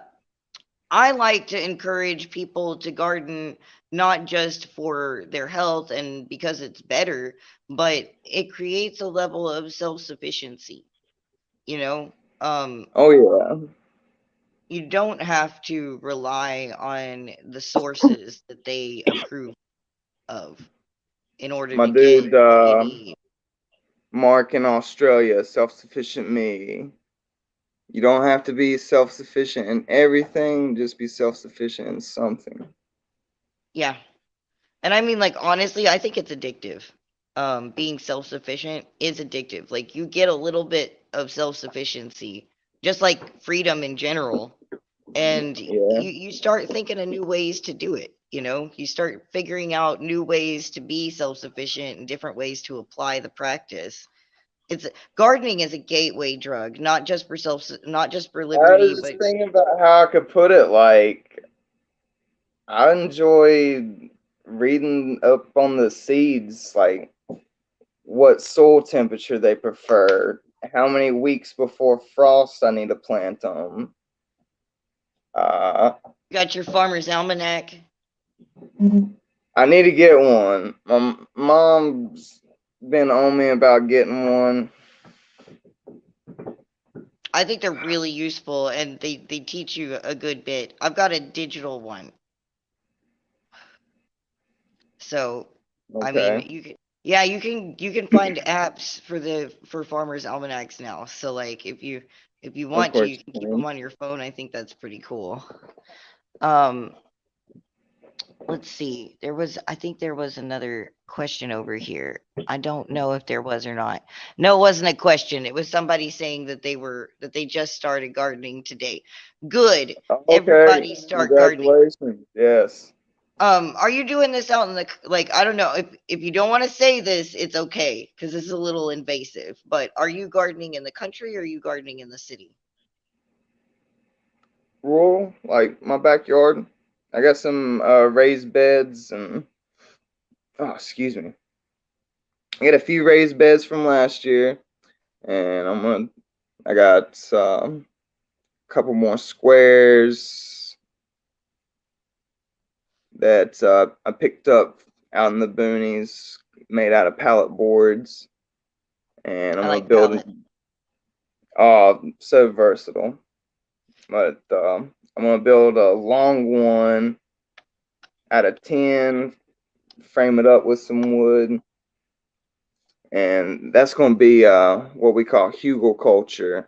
I like to encourage people to garden not just for their health and because it's better, but it creates a level of self-sufficiency, you know? Um, Oh yeah. you don't have to rely on the sources that they approve of in order My to get dude what you need. Mark in Australia, self-sufficient me. You don't have to be self-sufficient in everything, just be self-sufficient in something. Yeah. And I mean, like, honestly, I think it's addictive. Being self-sufficient is addictive. Like, you get a little bit of self-sufficiency, just like freedom in general, and Yeah. you start thinking of new ways to do it. You start figuring out new ways to be self-sufficient and different ways to apply the practice. It's Gardening is a gateway drug, not just for I liberty, was but just thinking about how I could put it. Like, I enjoy reading up on the seeds, like what soil temperature they prefer, how many weeks before frost I need to plant them. You got your Farmer's Almanac? I need to get one. My mom's been on me about getting one. I think they're really useful and they teach you a good bit. I've got a digital one. So, I mean, Okay, you can find apps for farmers almanacs now. So like if you of want to, course you can you keep can. them on your phone. I think that's pretty cool. Um, let's see. I think there was another question over here. I don't know if there was or not. No, it wasn't a question. It was somebody saying that they just started gardening today. Good. Okay, Everybody start gardening. congratulations. Yes. Are you doing this out in the like? I don't know if you don't want to say this, it's okay because this is a little invasive. But are you gardening in the country or are you gardening in the city? Rural, like my backyard. I got some raised beds and oh, excuse me. I got a few raised beds from last year, and I got a couple more squares that I picked up out in the boonies, made out of pallet boards, and I'm I gonna like build. palette. So versatile, but I'm gonna build a long one out of tin, frame it up with some wood, and that's gonna be what we call hugelculture.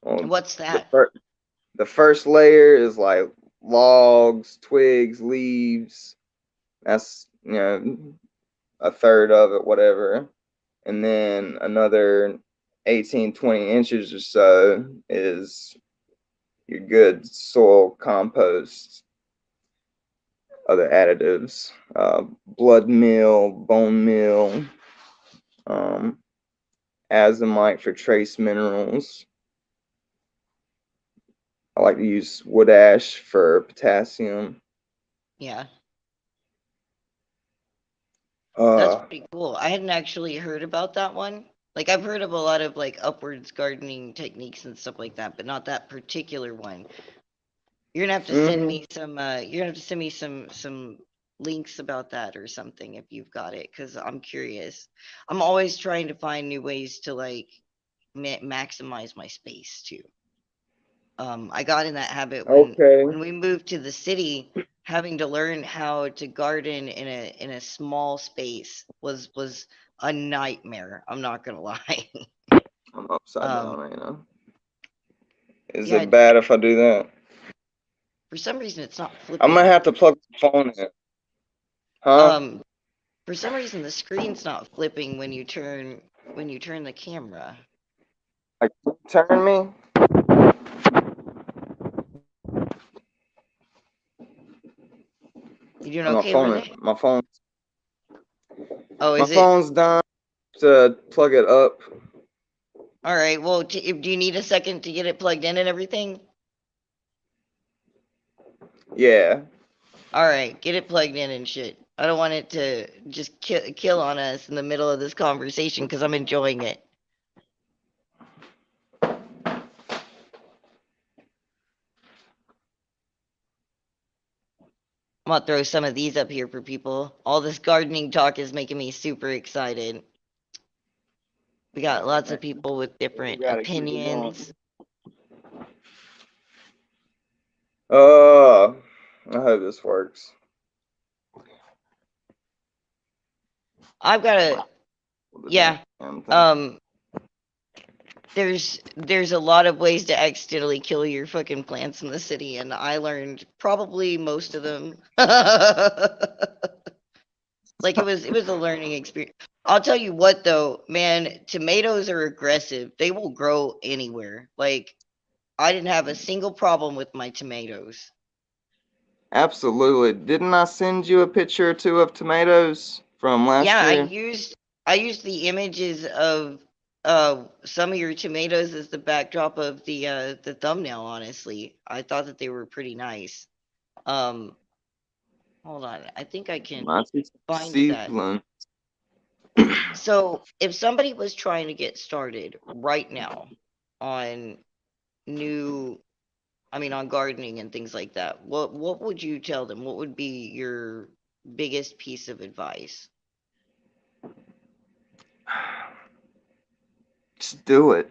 Um, What's the that? first the first layer is like logs, twigs, leaves. That's a third of it, whatever. And then another 18, 20 inches or so is your good soil compost, other additives, blood meal, bone meal, um, azomite for trace minerals. I like to use wood ash for potassium. Yeah, that's Uh, pretty cool. I hadn't actually heard about that one. Like I've heard of a lot of like upwards gardening techniques and stuff like that, but not that particular one. You're gonna have to send mm, me some. You're gonna have to send me some links about that or something if you've got it, because I'm curious. I'm always trying to find new ways to like maximize my space too. I got in that habit okay. when we moved to the city. Having to learn how to garden in a small space was a nightmare. I'm not gonna lie. I'm upside um, down right now. Is yeah, it bad if I do that? for some reason it's not I might flipping. have to plug the phone in. Huh? Um, For some reason, the screen's not flipping when you turn the camera. Like, turn me? You doing My okay over phone, there? my phone, Oh, my is it? phone's done to plug it up. All right. Well, do you need a second to get it plugged in and everything? Yeah. All right, get it plugged in and shit. I don't want it to just kill on us in the middle of this conversation because I'm enjoying it. I'm gonna throw some of these up here for people. All this gardening talk is making me super excited. We got lots of people with We different gotta keep it going. opinions. Uh, I hope this works. I've got a The yeah. damn thing. Um, there's a lot of ways to accidentally kill your fucking plants in the city, and I learned probably most of them. Like it was a learning experience. I'll tell you what though, man, tomatoes are aggressive. They will grow anywhere. Like I didn't have a single problem with my tomatoes. Absolutely. Didn't I send you a picture or two of tomatoes from Yeah, last year? I used the images of some of your tomatoes as the backdrop of the thumbnail, honestly. I thought that they were pretty nice. Um Hold on. I think I can Lots of find that. seedling. So, if somebody was trying to get started right now on new I mean, on gardening and things like that, what would you tell them? What would be your biggest piece of advice? Just do it.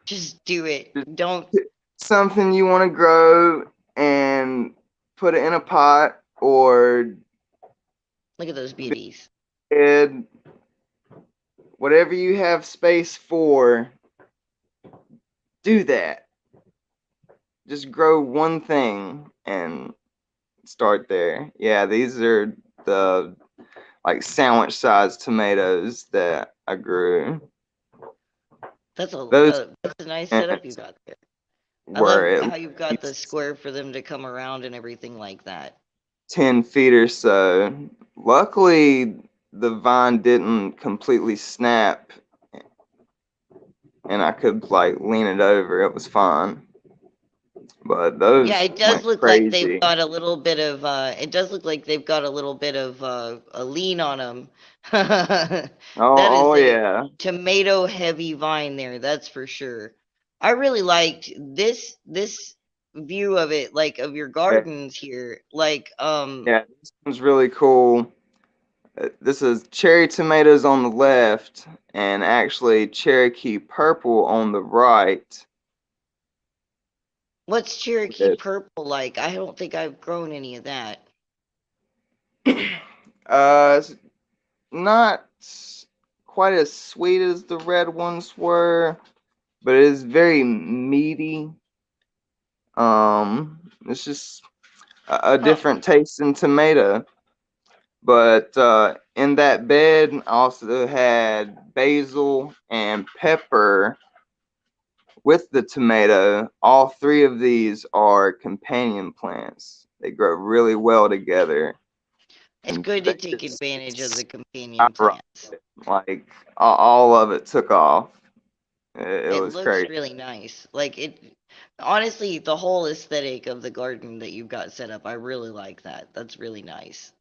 Just do it. Just Don't pick something you want to grow and put it in a pot or look at those beauties. bed, whatever you have space for. Do that. Just grow one thing and start there. Yeah, these are the like sandwich sized tomatoes that I grew. Those That's a nice setup you plants got there. I were love at how you've got the least square for them to come around and everything like that. 10 feet or so. Luckily, the vine didn't completely snap and I could like lean it over. It was fine. But Yeah, those it does went look like they've crazy. got a little bit of it does look like they've got a little bit of a lean on them. That Oh, is oh a yeah. tomato heavy vine there, that's for sure. I really liked this view of it, like of your Yeah, gardens here. Like yeah, this one's really cool. This is cherry tomatoes on the left and actually Cherokee purple on the right. what's Cherokee That, purple like? I don't think I've grown any of that. it's not quite as sweet as the red ones were, but it is very meaty. It's just a Huh. different taste in tomato. But in that bed, I also had basil and pepper with the tomato. All three of these are companion plants. They grow really well together, It's and good they to take just advantage of the companion skyrocket. plants. Like all of it took off. It It was looks crazy. really nice. Like it, honestly, the whole aesthetic of the garden that you've got set up, I really like that. That's really nice.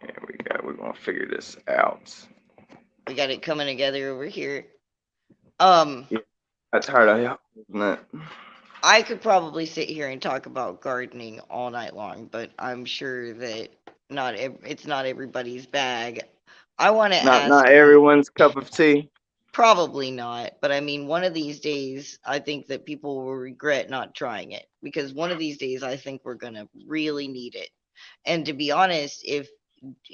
Here we go. We're gonna figure this out. We got it coming together over here. Um, Yeah, that's hard. I holding it. I could probably sit here and talk about gardening all night long, but I'm sure that it's not everybody's bag. I want to Not ask you. everyone's cup of tea. Probably not, but I mean, one of these days, I think that people will regret not trying it because one of these days, I think we're gonna really need it. And to be honest, if,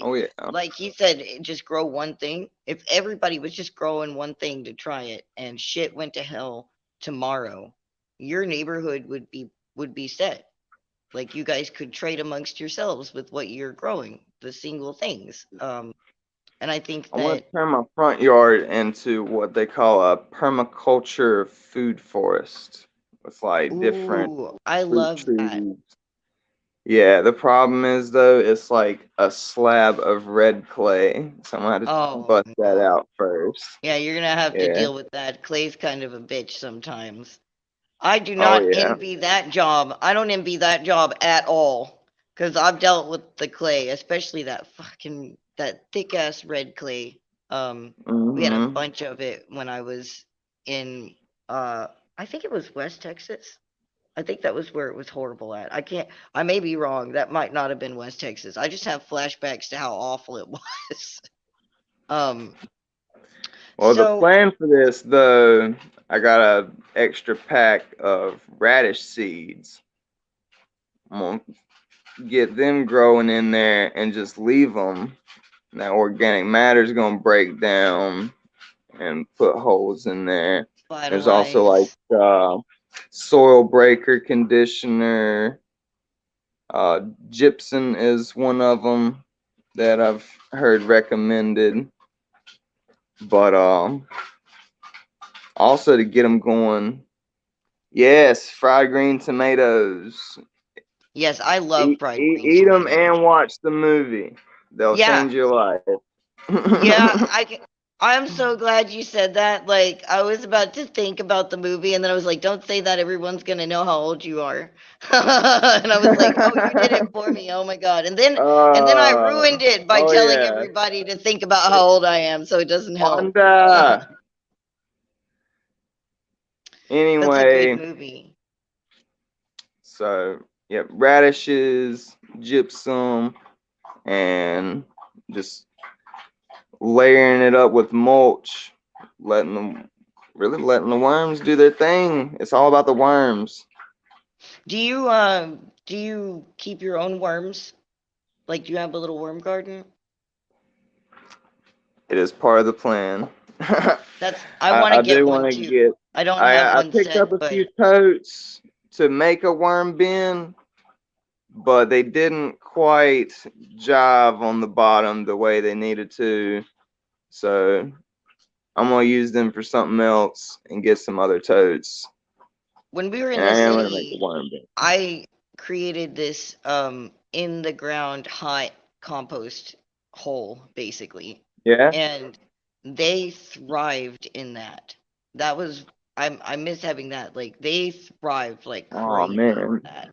Oh yeah. like you said, just grow one thing, if everybody was just growing one thing to try it and shit went to hell tomorrow, your neighborhood would be set. Like you guys could trade amongst yourselves with what you're growing, the single things. And I think I want that, to turn my front yard into what they call a permaculture food forest with like different ooh, I fruit love that. trees. Yeah, the problem is though, it's like a slab of red clay. So I'm gonna have to Oh bust that no. out first. Yeah, you're gonna have to Yeah. deal with that. Clay's kind of a bitch sometimes. I do Oh not yeah. envy that job. I don't envy that job at all. Cause I've dealt with the clay, especially that thick ass red clay. We had a Mm-hmm. bunch of it when I was in uh I think it was West Texas. I think that was where it was horrible at. I may be wrong. That might not have been West Texas. I just have flashbacks to how awful it was. Um Well, the so plan for this though, I got a extra pack of radish seeds. I'm gonna get them growing in there and just leave them. That organic matter is gonna break down and put holes in there. There's also like vitalize. soil breaker conditioner. Gypsum is one of them that I've heard recommended. But also to get them going, yes, fried green tomatoes. Yes, I love Eat, fried eat, green eat them tomatoes. and watch the movie. They'll Yeah, change your life. yeah, I'm so glad you said that. Like, I was about to think about the movie, and then I was like, "Don't say that. Everyone's gonna know how old you are." And I was like, "Oh, you did it for me. Oh my God!" And then I ruined it by oh telling yeah, everybody to think about how old I am, so it doesn't help. Wanda. That's a good Anyway, movie. so yep, radishes, gypsum, and just layering it up with mulch, letting them letting the worms do their thing. It's all about the worms. Do you keep your own worms? Like, do you have a little worm garden? It is part of the plan. I want to I get do one want to too. get. I don't have I one picked up set, a but few totes to make a worm bin, but they didn't quite jive on the bottom the way they needed to. So I'm gonna use them for something else and get some other totes. when we were in And the I am gonna make a city, worm bin. I created this in the ground hot compost hole basically. Yeah. And they thrived in that. That was I miss having that. Like they thrived like Oh crazy in man. that.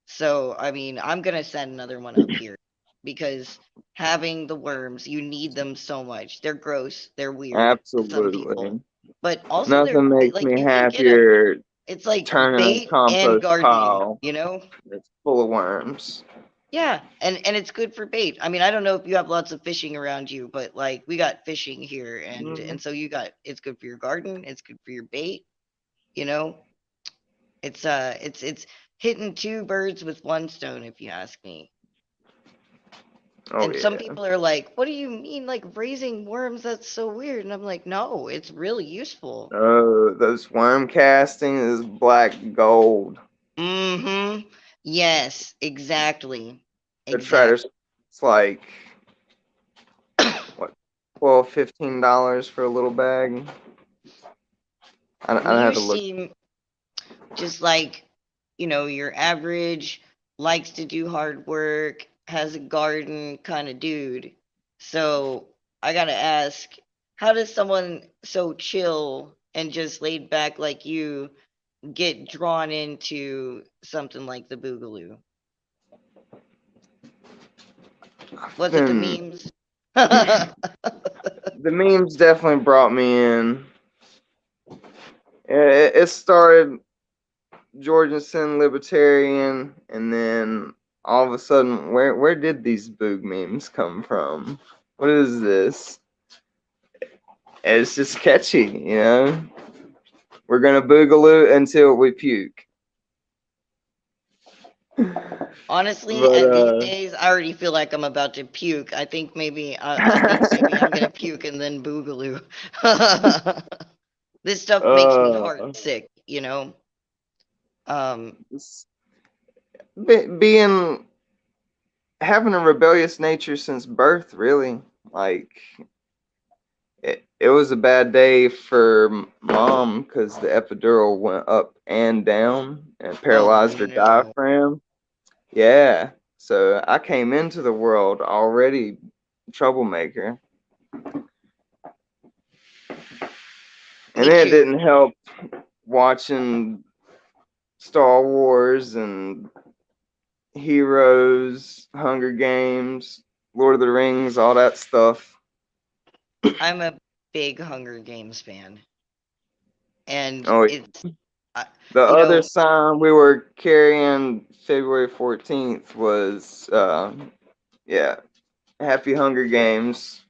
So, I mean, I'm gonna set another one up here because having the worms, you need them so much. They're gross, they're weird to some people, Absolutely. but also Nothing makes like me you can get them. happier It's like turning a bait and compost gardening, pile you know? that's full of worms. Yeah, and it's good for bait. I mean, I don't know if you have lots of fishing around you, but like we got fishing here, Mm, and so you got it's good for your garden, it's good for your bait, you know? It's hitting two birds with one stone, if you ask me. oh And some yeah. people are like, "What do you mean, like raising worms? That's so weird." And I'm like, "No, it's really useful." Oh, those worm castings is black gold. Mm-hmm. Yes, exactly. The traders, Exactly. it's like what, 12, $15 for a little bag. I had You to look. seem just like, your average, likes to do hard work, has a garden kind of dude. So I gotta ask, how does someone so chill and just laid back like you get drawn into something like the Boogaloo? Was it the Been memes? the memes definitely brought me in. It started Georgian Libertarian, and then all of a sudden, where did these boog memes come from? What is this? It's just catchy, you know. We're gonna boogaloo until we puke. Honestly, But at these days, I already feel like I'm about to puke. I think maybe I'm gonna puke and then boogaloo. This stuff makes me heart uh, sick, you know. Um, being having a rebellious nature since birth, really. Like it was a bad day for mom because the epidural went up and down and oh paralyzed her no, diaphragm. Yeah, so I came into the world already troublemaker, and me it too. didn't help watching Star Wars and Heroes, Hunger Games, Lord of the Rings, all that stuff. I'm a big Hunger Games fan, and Oh, it's uh, the you other know, sign we were carrying February 14th was, yeah, Happy Hunger Games.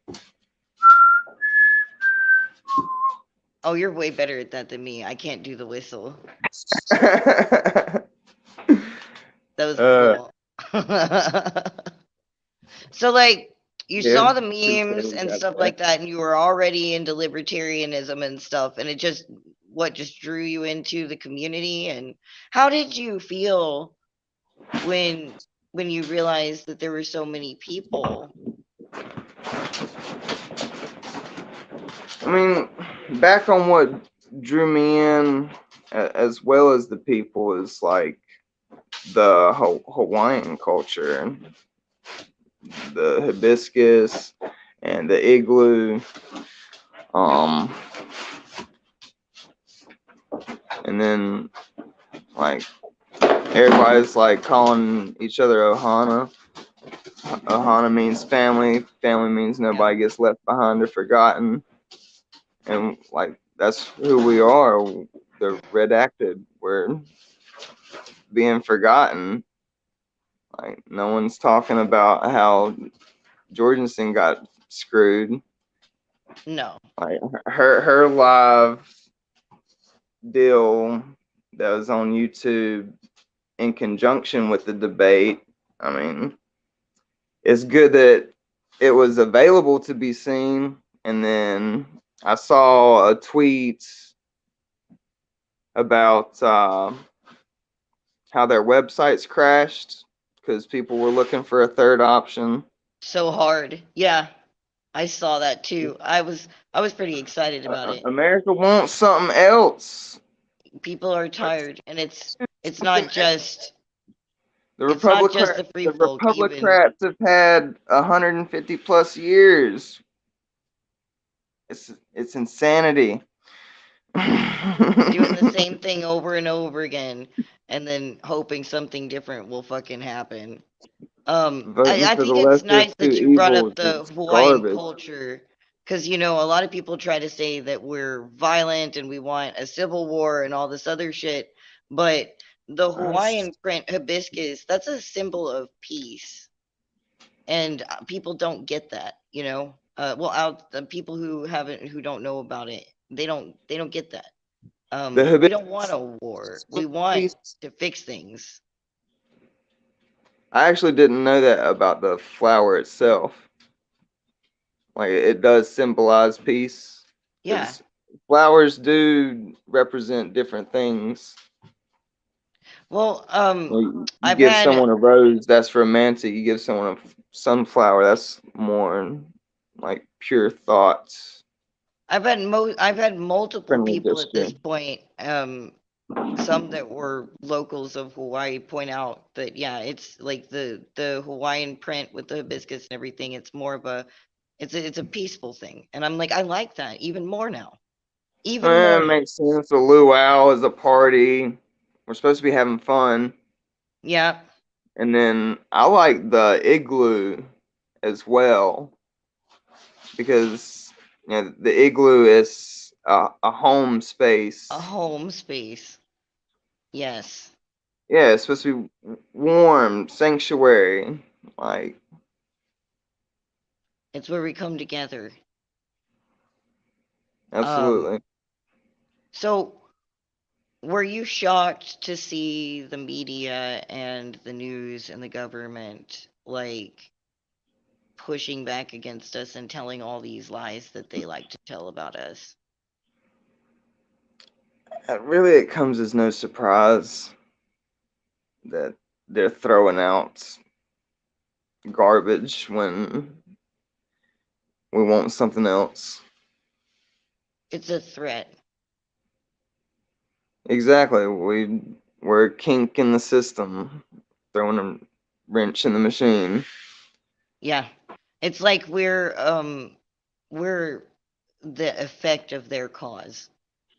oh, you're way better at that than me. I can't do the whistle. That was uh, cool. So like you yeah, saw the pretty sad memes we and got stuff that. like that, and you were already into libertarianism and stuff, and it just drew you into the community. And how did you feel when when you realized that there were so many people? I mean, back on what drew me in, as well as the people, is like the Hawaiian culture, the hibiscus and the igloo. Um, and then like everybody's like calling each other Ohana. Ohana means family. Family means Yeah. nobody gets left behind or forgotten. And like that's who we are. the redacted were being forgotten. Like no one's talking about how Jorgensen got screwed. No. Like her live deal that was on YouTube in conjunction with the debate. I mean, it's good that it was available to be seen. And then I saw a tweet about how their websites crashed because people were looking for a third option. So hard. Yeah, I saw that too. I was pretty excited about it. America wants something else. People are tired, and it's not just The it's not just the free The folk. Even Republicrats have had 150 plus years. It's insanity. doing the same thing over and over again, and then hoping something different will fucking happen. Voting I for the think it's lesser of nice two that you brought evils up the is Hawaiian garbage. culture, because a lot of people try to say that we're violent and we want a civil war and all this other shit, but the Hawaiian print hibiscus, that's a symbol of peace, and people don't get that. Well, out the people who don't know about it, they don't get that. The We don't want hibiscus a war. We want piece. to fix things. I actually didn't know that about the flower itself. Like it does symbolize peace Yeah. because flowers do represent different things. Well, You I've give had someone a rose, that's romantic. You give someone a sunflower, that's more like pure thoughts, I've had multiple friendly people at gesture. this point, some that were locals of Hawaii, point out that, yeah, it's like the Hawaiian print with the hibiscus and everything. It's more of it's a peaceful thing, and I'm like, I like that even more now, even more It now. makes sense. The luau is a party. We're supposed to be having fun. Yeah. And then I like the igloo as well because the igloo is a home A space. home space. Yes. Yeah, it's supposed to be warm, sanctuary. Like, It's where we come together. Um, absolutely. so were you shocked to see the media and the news and the government like pushing back against us and telling all these lies that they like to tell about us? Really, it comes as no surprise that they're throwing out garbage when we want something else. It's a threat. Exactly. We're a kink in the system, throwing a wrench in the machine. Yeah. It's like we're the effect of their cause.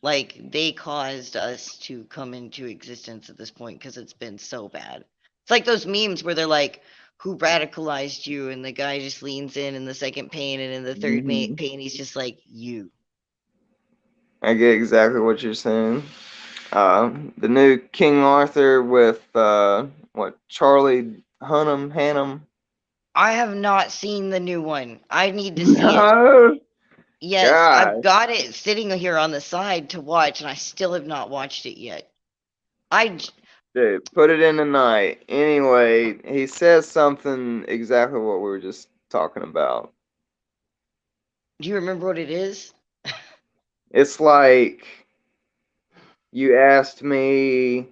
Like they caused us to come into existence at this point because it's been so bad. It's like those memes where they're like, "Who radicalized you?" And the guy just leans in the second pane, and in the third Hmm. pane, he's just like, "You." I get exactly what you're saying. The new King Arthur with what Charlie Hunnam. I have not seen the new one. I need to see it. No, Yes, I've God, got it sitting here on the side to watch, and I still have not watched it yet. I dude, put it in tonight. Anyway, he says something exactly what we were just talking about. Do you remember what it is? It's like you asked me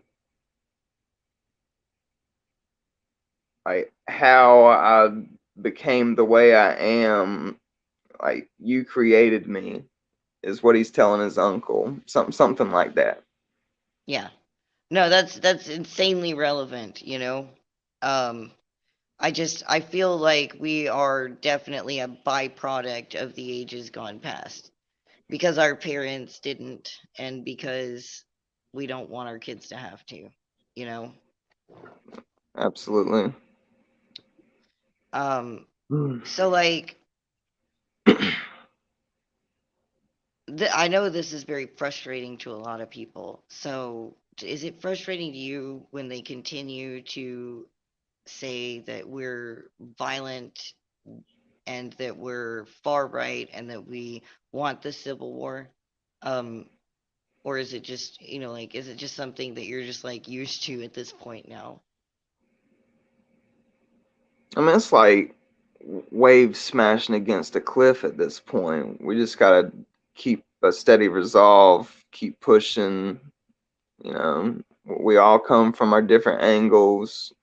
like how I became the way I am. Like you created me is what he's telling his uncle. Something like that. Yeah. No, that's insanely relevant, Um, I feel like we are definitely a byproduct of the ages gone past because our parents didn't, and because we don't want our kids to have to, you know. Absolutely. Um, so like I know this is very frustrating to a lot of people. So, is it frustrating to you when they continue to say that we're violent and that we're far right and that we want the Civil War? Um, or is it just, like, is it just something that you're just like used to at this point now? I mean, it's like waves smashing against a cliff at this point. We just gotta keep a steady resolve, keep pushing. You know, we all come from our different angles.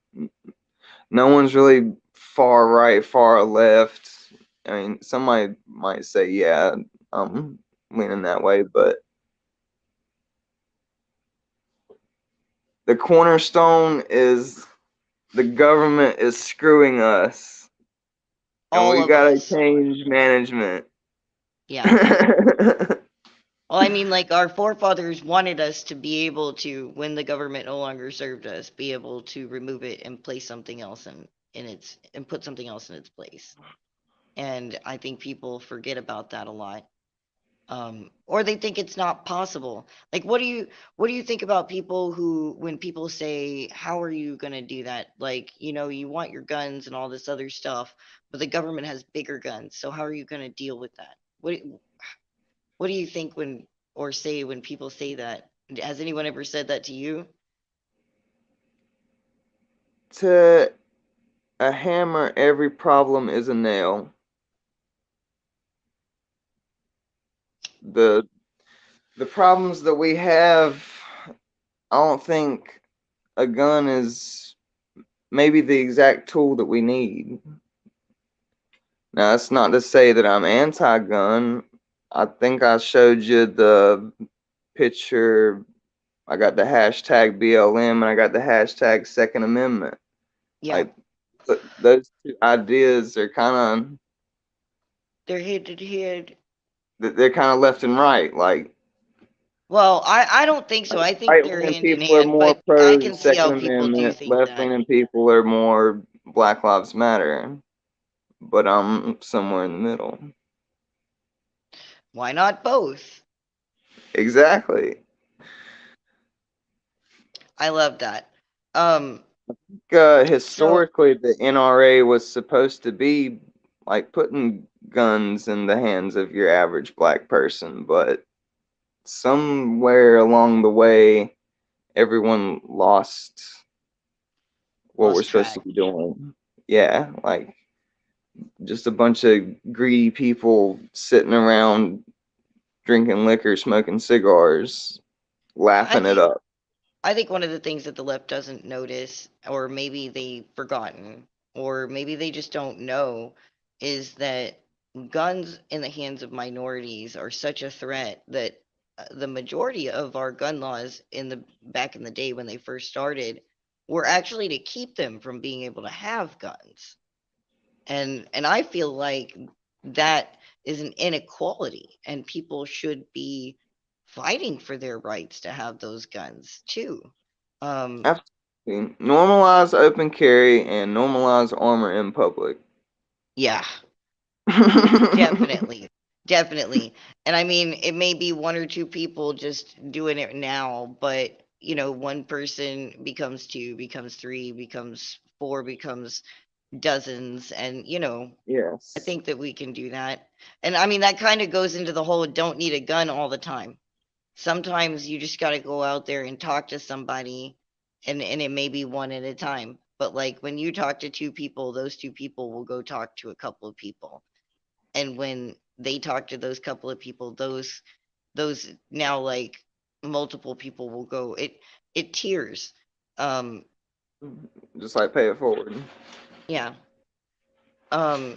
No one's really far right, far left. I mean, somebody might say, yeah, I'm leaning that way, but the cornerstone is the government is screwing us, and All we of gotta us. change management. Yeah. Well, I mean, like our forefathers wanted us to be able to, when the government no longer served us, be able to remove it and place something else in its and put something else in its place. And I think people forget about that a lot. Or they think it's not possible. Like, what do you think about people who, when people say, "How are you gonna do that?" Like, you want your guns and all this other stuff, but the government has bigger guns. So how are you gonna deal with that? What do you think when or say when people say that? Has anyone ever said that to you? To a hammer, every problem is a nail. The the problems that we have, I don't think a gun is maybe the exact tool that we need. Now, that's not to say that I'm anti-gun. I think I showed you the picture. I got the hashtag BLM and I got the hashtag Second Amendment. Yeah, Like those two ideas are kind they're head to head. of they're kind of left and right. Well, I don't think so. I think Right they're leaning hand in people are hand, more but I pro can see how Second people do Amendment. think Left that. leaning people are more Black Lives Matter. But I'm somewhere in the middle. Why not both? Exactly. I love that. Um, so Historically, the NRA was supposed to be like putting guns in the hands of your average black person, but somewhere along the way, everyone lost what we're lost supposed track. to be doing. Yeah, like just a bunch of greedy people sitting around drinking liquor, smoking cigars, I laughing it think up. I think one of the things that the left doesn't notice, or maybe they've forgotten, or maybe they just don't know, is that guns in the hands of minorities are such a threat that the majority of our gun laws in the back in the day when they first started were actually to keep them from being able to have guns. And I feel like that is an inequality, and people should be fighting for their rights to have those guns too. Um, Absolutely. Normalize open carry and normalize armor in public. yeah, definitely, definitely. And I mean, it may be one or two people just doing it now, but one person becomes two, becomes three, becomes four, becomes dozens, and I Yes. think that we can do that. And I mean, that kind of goes into the whole don't need a gun all the time. Sometimes you just got to go out there and talk to somebody, and it may be one at a time. But like when you talk to two people, those two people will go talk to a couple of people. And when they talk to those couple of people, those now like multiple people will go. It tears. Um, Just like pay it forward. yeah.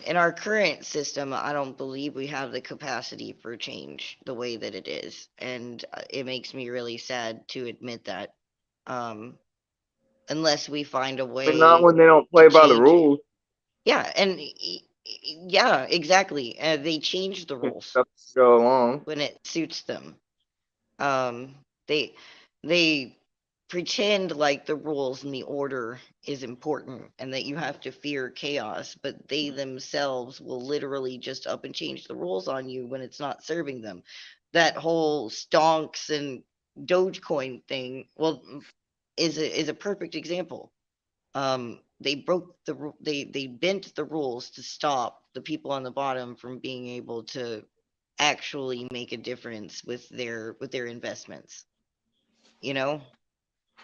In our current system, I don't believe we have the capacity for change the way that it is, and it makes me really sad to admit that. Um, unless we find a But not way when they don't to play by the change it. rules. Yeah, and yeah, exactly. They change the rules Stuff to go along. when it suits them. Um, they they pretend like the rules and the order is important and that you have to fear chaos, but they themselves will literally just up and change the rules on you when it's not serving them. that whole stonks and Dogecoin thing, well, is a perfect example. They broke they bent the rules to stop the people on the bottom from being able to actually make a difference with their investments. You know,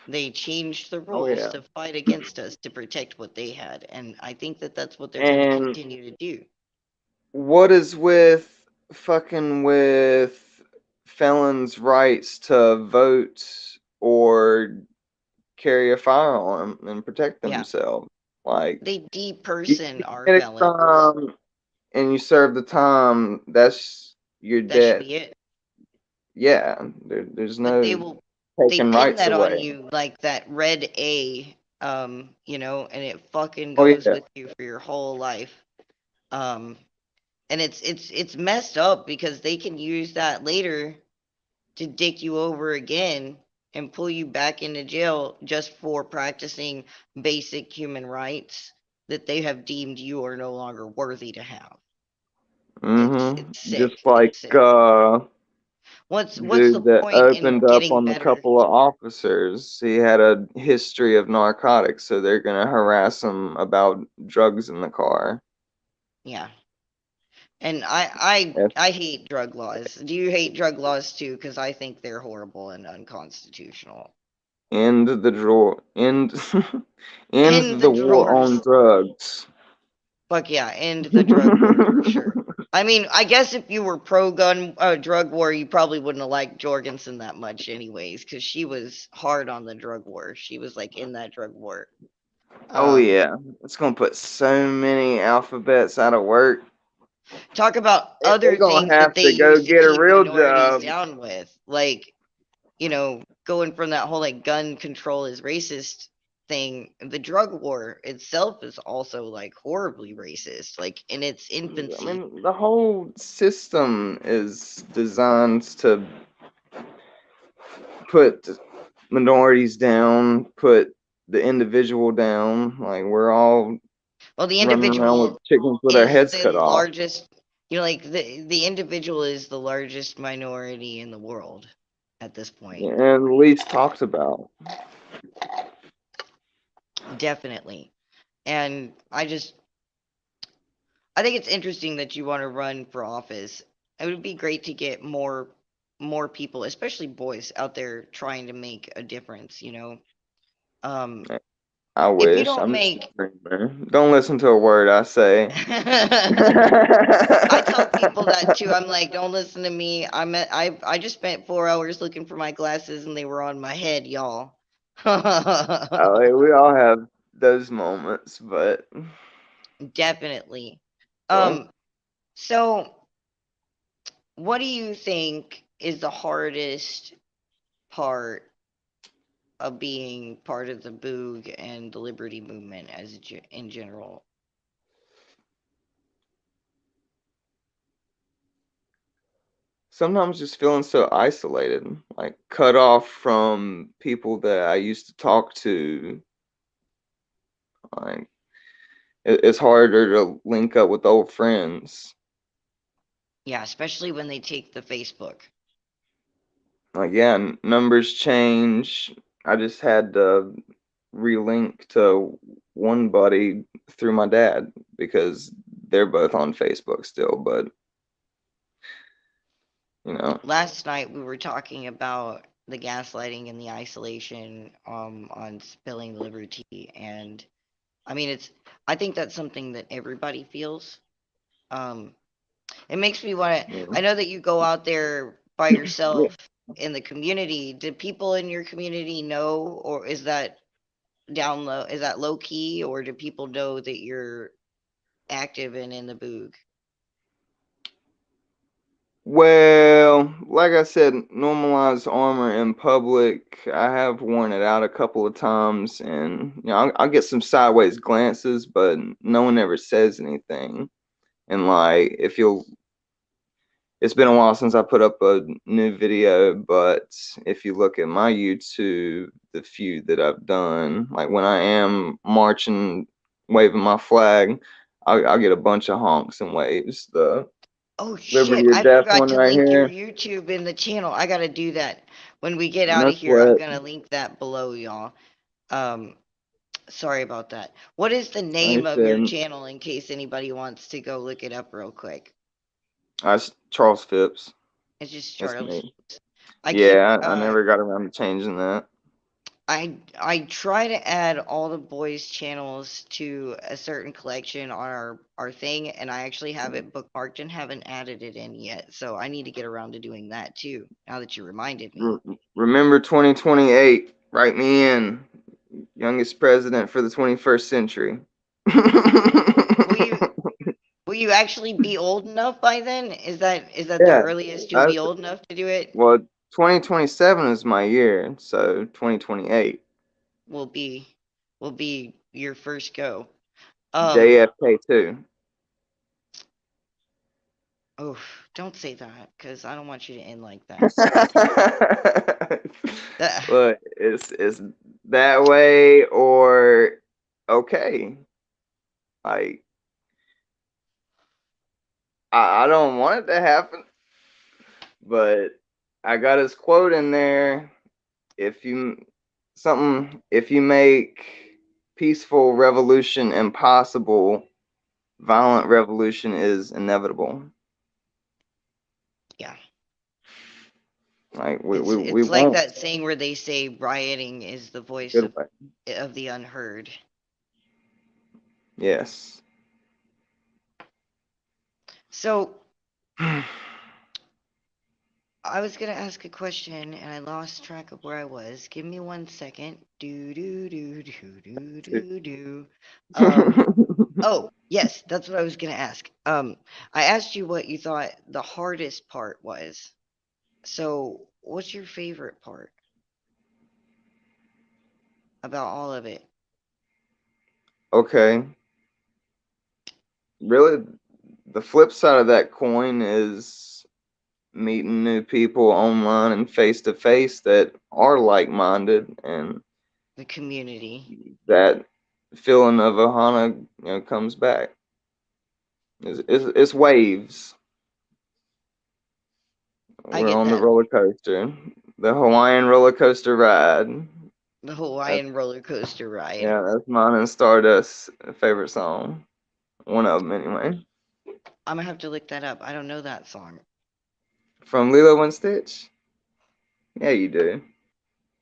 they changed the Oh rules yeah. to fight against us to protect what they had, and I think that that's what they're going to And continue to do. what is with fucking with felons' rights to vote or carry a firearm and protect Yeah, themselves? Like, they you deperson our get a felons. crime and you serve the time, that's you're That should dead. be it. Yeah, there's But no they taking pin rights that on away. you like that red A, and it fucking Oh goes yeah. with you for your whole life. Um, and it's messed up because they can use that later to dick you over again and pull you back into jail just for practicing basic human rights that they have deemed you are no longer worthy to have. It's Just sick. like It's sick. What's the dude that point in opened up getting on a better? couple of officers. He had a history of narcotics, so they're gonna harass him about drugs in the car. Yeah. And I Yes. I hate drug laws. Do you hate drug laws too? Because I think they're horrible and unconstitutional. End the draw. End. End End the the war on drawers. drugs. Fuck yeah, end the drug war for sure. I mean, I guess if you were pro gun drug war, you probably wouldn't have liked Jorgensen that much, anyways, because she was hard on the drug war. She was like in that drug war. Oh Um, yeah, it's gonna put so many alphabets out of work. Talk about They're other gonna things that have they to go use to get a keep real minorities job. down with, like going from that whole like gun control is racist thing. The drug war itself is also like horribly racist, like in its I infancy. mean, the whole system is designed to put minorities down, put the individual down. Like we're all Well, the running around with individual chickens with our is heads the cut off. largest, like the individual is the largest minority in the world at this point. And least talked about. Definitely. And I think it's interesting that you want to run for office. It would be great to get more people, especially boys, out there trying to make a difference. Um, I if you wish. don't I'm just make a dreamer. Don't listen to a word I say. I tell people that too. I'm like, don't listen to me. I just spent 4 hours looking for my glasses and they were on my head, y'all. We all have those moments, but Definitely. well, Um, so what do you think is the hardest part of being part of the Boog and the Liberty movement in general? sometimes just feeling so isolated, like cut off from people that I used to talk to. Like it's harder to link up with old friends. Yeah, especially when they take the Facebook. Like yeah, numbers change. I just had to relink to one buddy through my dad because they're both on Facebook still, but you know. Last night we were talking about the gaslighting and the isolation on spilling the LiberTEA, and I mean I think that's something that everybody feels. Um it makes me want to Yeah. I know that you go out there by yourself in the community. Do people in your community know, or is that down low, is that low key, or do people know that you're active and in the boog? Well, like I said, normalized armor in public. I have worn it out a couple of times, and I'll get some sideways glances, but no one ever says anything. And like, if you'll, it's been a while since I put up a new video, but if you look at my YouTube, the few that I've done, like when I am marching, waving my flag, I'll get a bunch of honks and waves. The Oh Liberty shit, or I Death forgot one to right link your here. YouTube in the channel. I gotta do that. When we get out No of here, I'm sweat. gonna link that below, y'all. Um, Sorry about that. What is the I name of your said, channel in case anybody wants to go look it up real quick? Charles Phipps. It's just It's Charles. me. I keep Yeah, I never got around to changing that. I try to add all the boys' channels to a certain collection on our thing, and I actually have it bookmarked and haven't added it in yet. So I need to get around to doing that too. Now that you reminded me. Remember 2028. Write me in. Youngest president for the 21st century. Will you will you actually be old enough by then? Is that the Yeah, earliest you'll that's be old enough to do it? well. 2027 is my year, so 2028. Will be will be your first go. Um, JFK2. oh, don't say that because I don't want you to end like that. That Look, it's that way or okay. Like I don't want it to happen, but I got his quote in there. If you if you make peaceful revolution impossible, violent revolution is inevitable. yeah. Like It's we it's like won't that saying where they say rioting is the voice good of way. the unheard. Yes. So I was gonna ask a question and I lost track of where I was. Give me 1 second. Do do do do do do do. Um. Oh yes, that's what I was gonna ask. I asked you what you thought the hardest part was. So what's your favorite part about all of it? Okay. Really, the flip side of that coin is meeting new people online and face to face that are like minded, and The community. that feeling of Ohana, comes back. It's waves. I We're get on the that. roller coaster, the Hawaiian roller coaster ride. The That's, Hawaiian roller coaster ride. yeah, that's mine and Stardust's favorite song. One of them, anyway. I'm gonna have to look that up. I don't know that song. From Lilo and Stitch. Yeah, you do.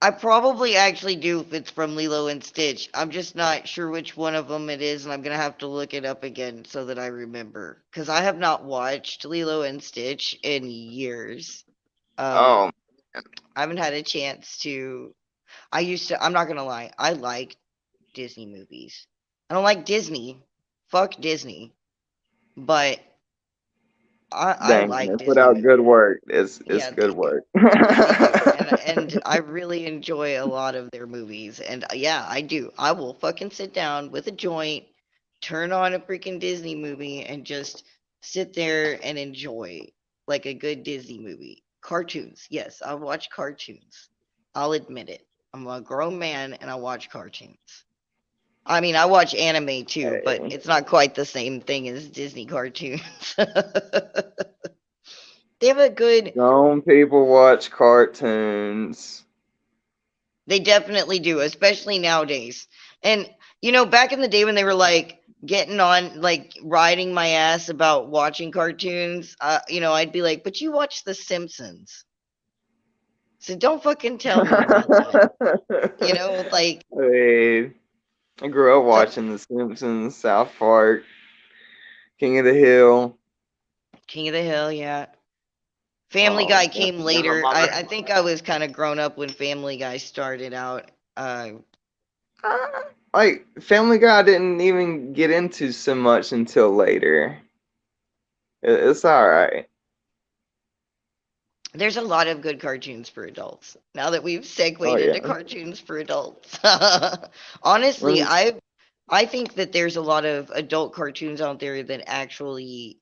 I probably actually do if it's from Lilo and Stitch. I'm just not sure which one of them it is, and I'm gonna have to look it up again so that I remember. Because I have not watched Lilo and Stitch in years. Um, Oh, I haven't had a chance to. I used to. I'm not gonna lie. I like Disney movies. I don't like Disney. Fuck Disney. But I dang, like they put Disney out good movies. work. It's Yeah, good they do. work. They do. And I really enjoy a lot of their movies. And yeah, I do. I will fucking sit down with a joint, turn on a freaking Disney movie and just sit there and enjoy like a good Disney movie. Cartoons. Yes, I watch cartoons. I'll admit it. I'm a grown man and I watch cartoons. I mean, I watch anime too, but Hey, it's not quite the same thing as Disney cartoons. They have a good. grown people watch cartoons. They definitely do, especially nowadays. And back in the day when they were like getting on, like riding my ass about watching cartoons, I'd be like, "But you watch The Simpsons, so don't fucking tell me about that." Like Hey, I grew up so, watching The Simpsons, South Park, King of the Hill. King of the Hill, yeah. Family Oh, Guy came never later. I mind. think I was kind of grown up when Family Guy started out. Uh, like Family Guy, I didn't even get into so much until later. It's all right. There's a lot of good cartoons for adults. Now that we've segued Oh into yeah. cartoons for adults. Honestly, When I think that there's a lot of adult cartoons out there that actually,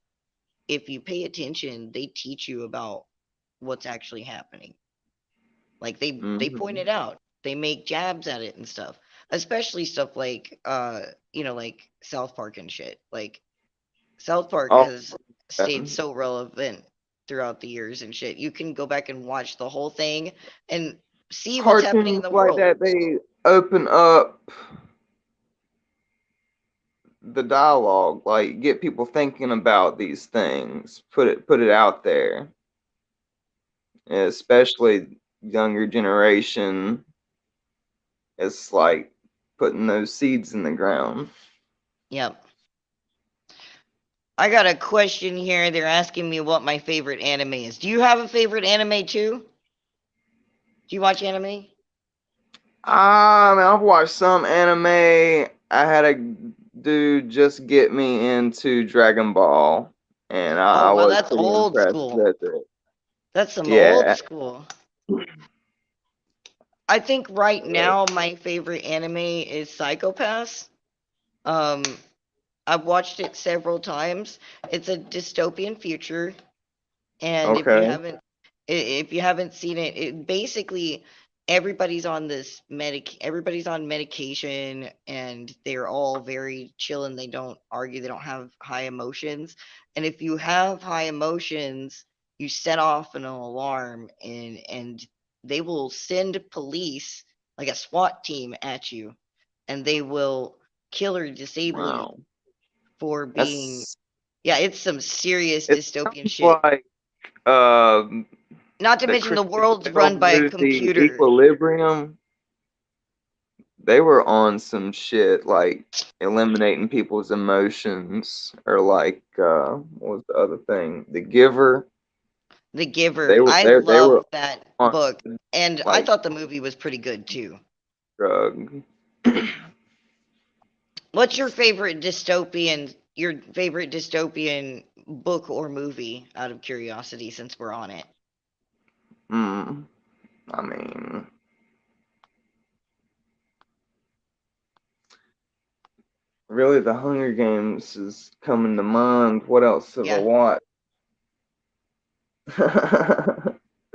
if you pay attention, they teach you about what's actually happening. Like they point hmm it out. They make jabs at it and stuff. Especially stuff like like South Park and shit. Like South Park Oh, has stayed so relevant throughout the years and shit. You can go back and watch the whole thing and see what's happening in Cartoons the like world. that, they open up the dialogue, like get people thinking about these things, put it out there, especially younger generation. It's like putting those seeds in the ground. Yep. I got a question here. They're asking me what my favorite anime is. Do you have a favorite anime too? Do you watch anime? I mean, I've watched some anime. I had a dude just get me into Dragon Ball, and Oh, I well, was that's pretty old impressed school. with it. That's some old Yeah. school. I think right now my favorite anime is Psychopaths. Um, I've watched it several times. It's a dystopian future, and Okay. if you haven't seen it, it basically everybody's on medication, and they're all very chill, and they don't argue, they don't have high emotions. And if you have high emotions, you set off an alarm, and they will send police, like a SWAT team, at you, and they will kill or disable you Wow. for being. That's Yeah, it's some serious it dystopian sounds shit. like um Not to the mention the Christian world's Bale run by a movie computer. Equilibrium. They were on some shit like eliminating people's emotions, or like what was the other thing? The Giver. The Giver. They were I they were love that on book, and I like thought the movie was pretty good too. drug. What's your favorite dystopian book or movie, out of curiosity, since we're on it? Hmm. I mean, really, the Hunger Games is coming to mind. What else have I Yeah. watched?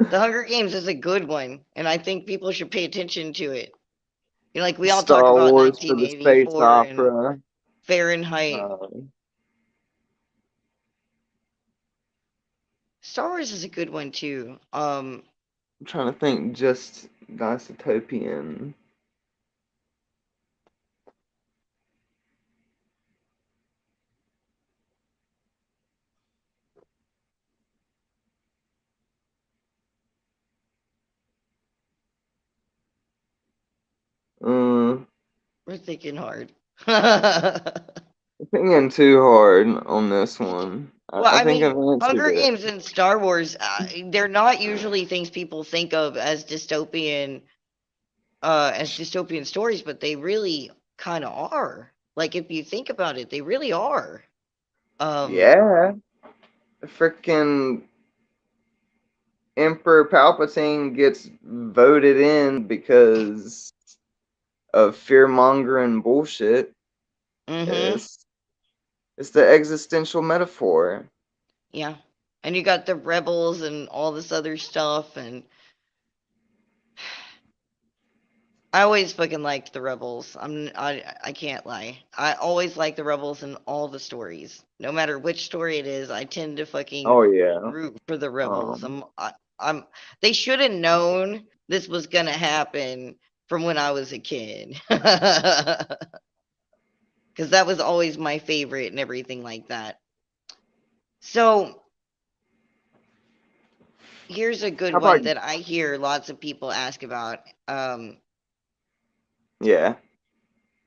The Hunger Games is a good one, and I think people should pay attention to it. You know, like we all talk Star about Wars for the space 1984 and opera. Fahrenheit. I'm Star Wars is a good one too. trying to think, just dystopian. Uh, We're thinking hard. Thinking too hard on this one. Well, I I think mean, I've answered Hunger it. Games and Star Wars, they're not usually things people think of as dystopian stories, but they really kind of are. Like, if you think about it, they really are. Um, Yeah, freaking Emperor Palpatine gets voted in because of fear mongering bullshit. mm-hmm, It's it's the existential metaphor. yeah. And you got the rebels and all this other stuff, and I always fucking liked the rebels. I can't lie. I always like the rebels in all the stories. No matter which story it is, I tend to fucking Oh yeah. root for the rebels. Um, I'm they should have known this was gonna happen from when I was a kid. Cuz that was always my favorite and everything like that. So, here's a good how about one that I hear lots of people ask about. yeah.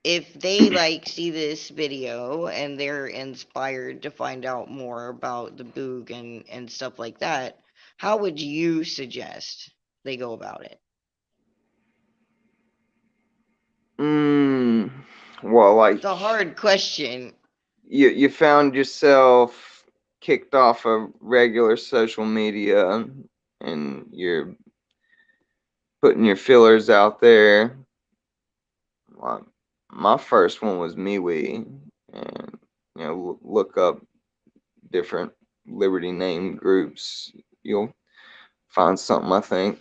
If they like see this video and they're inspired to find out more about the boog and stuff like that, how would you suggest they go about it? Mm, well, It's a like hard question. you found yourself kicked off of regular social media, and you're putting your fillers out there. Like, my first one was MeWe, and look up different Liberty named groups. You'll find something, I think.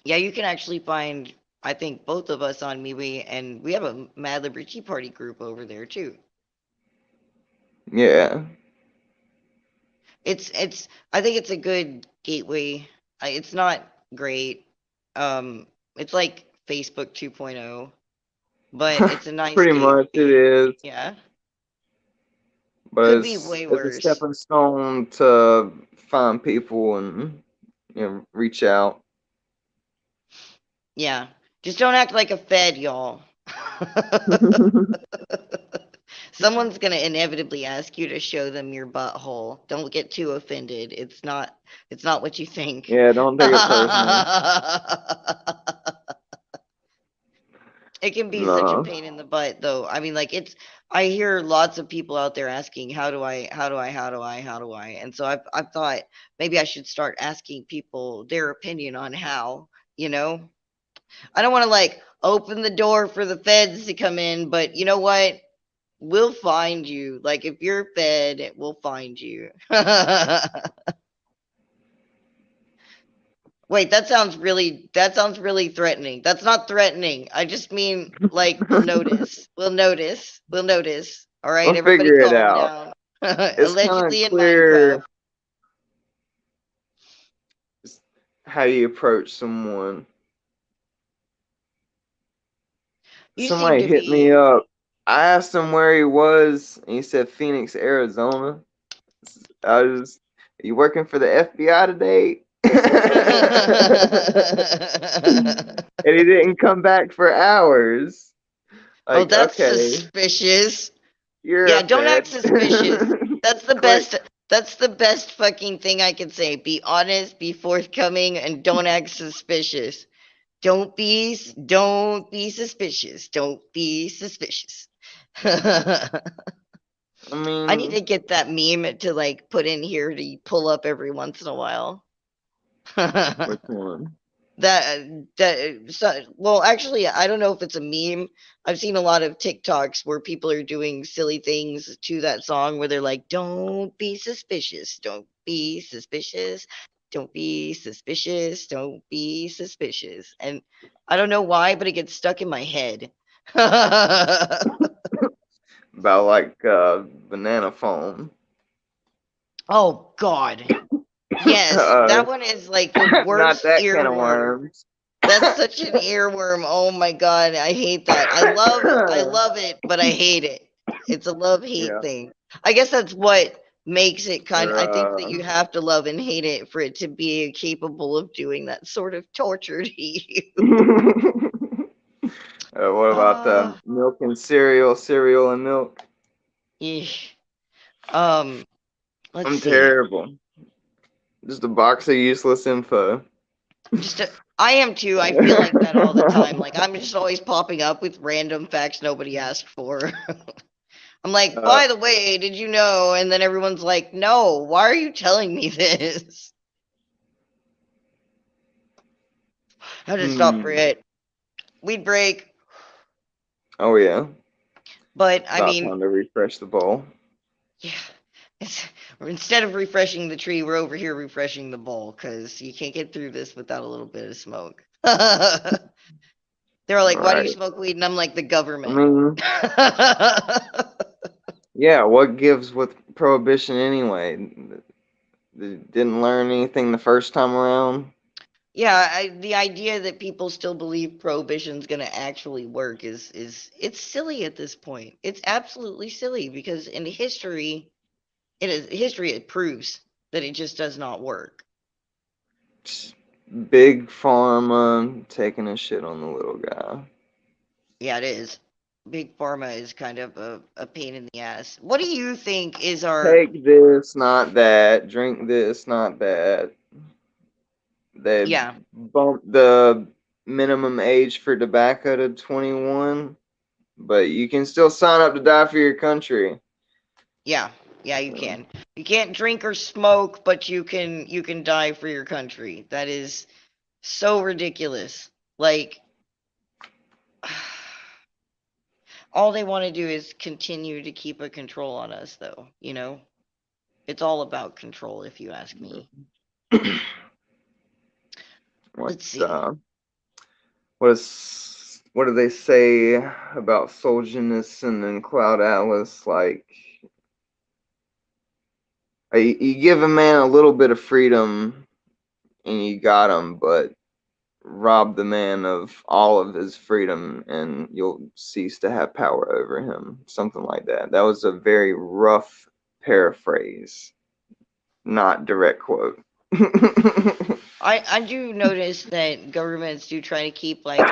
Yeah, you can actually find, I think, both of us on MeWe, and we have a Mad LiberTEA Party group over there too. Yeah. I think it's a good gateway. It's not great. It's like Facebook 2.0, but it's a nice Pretty much it gateway. is, Yeah. but Could be way it's a worse. stepping stone to find people and reach out. Yeah. Just don't act like a Fed, y'all. Someone's gonna inevitably ask you to show them your butthole. Don't get too offended. It's not what you think. Yeah, don't take it personal. It can be such a No. pain in the butt though. I mean, like I hear lots of people out there asking how do I? And so I've thought maybe I should start asking people their opinion on how, you know? I don't want to like open the door for the feds to come in, but you know what? We'll find you. Like if you're fed, we'll find you. Wait, that sounds really threatening. That's not threatening. I just mean like we'll notice. We'll notice. We'll notice. All right, We'll everybody figure it calm out. down. It's kind of Allegedly in Minecraft. clear how you approach someone. You seem Somebody to hit me be up. I asked him where he was, and he said Phoenix, Arizona. I was, you working for the FBI today? And he didn't come back for hours. Oh, Like, that's okay, suspicious. you're Yeah, a don't act Fed. suspicious. That's the Click. best. That's the best fucking thing I can say. Be honest, be forthcoming, and don't act suspicious. Don't be suspicious. Don't be suspicious. I I need mean, to get that meme to like put in here to pull up every once in a while. which one? Well, actually, I don't know if it's a meme. I've seen a lot of TikToks where people are doing silly things to that song where they're like, "Don't be suspicious, don't be suspicious, don't be suspicious, don't be suspicious." And I don't know why, but it gets stuck in my head. About like banana phone. Oh God. Yes, that one is like the Not worst that can of earworm. worms. That's such an earworm. Oh my God, I hate that. I love it, but I hate it. It's a love-hate Yeah. thing. I guess that's what makes it kind Or I think that you have to love and hate it for it to be capable of doing that sort of torture to you. what about Ah, milk and cereal, cereal and milk? yeesh. Um, let's I'm see. terrible. Just a box of useless info. I am too. I feel like that all the time. Like I'm just always popping up with random facts nobody asked for. I'm like, uh, by the way, did you know? And then everyone's like, no, why are you telling me this? I just stop for hmm. it. We'd break. Oh yeah. But I About mean, time to refresh the bowl. yeah, it's, instead of refreshing the tree, we're over here refreshing the bowl because you can't get through this without a little bit of smoke. They're All like, why do you right. smoke weed? And I'm like, the I government. mean, yeah. What gives with prohibition anyway? Didn't learn anything the first time around. Yeah, the idea that people still believe prohibition's going to actually work is it's silly at this point. It's absolutely silly because in history it proves that it just does not work. Big pharma taking a shit on the little guy. Yeah, it is. Big pharma is kind of a pain in the ass. What do you think is our Take this, not that. Drink this, not that. They yeah, bumped the minimum age for tobacco to 21, but you can still sign up to die for your country. yeah, yeah, you can. You can't drink or smoke, but you can die for your country. That is so ridiculous. Like all they want to do is continue to keep a control on us though, you know? It's all about control if you ask me. What Let's see. what do they say about Solzhenitsyn and Cloud Atlas? Like You give a man a little bit of freedom and you got him, but rob the man of all of his freedom and you'll cease to have power over him. Something like that. That was a very rough paraphrase, not direct quote. I do notice that governments do try to keep like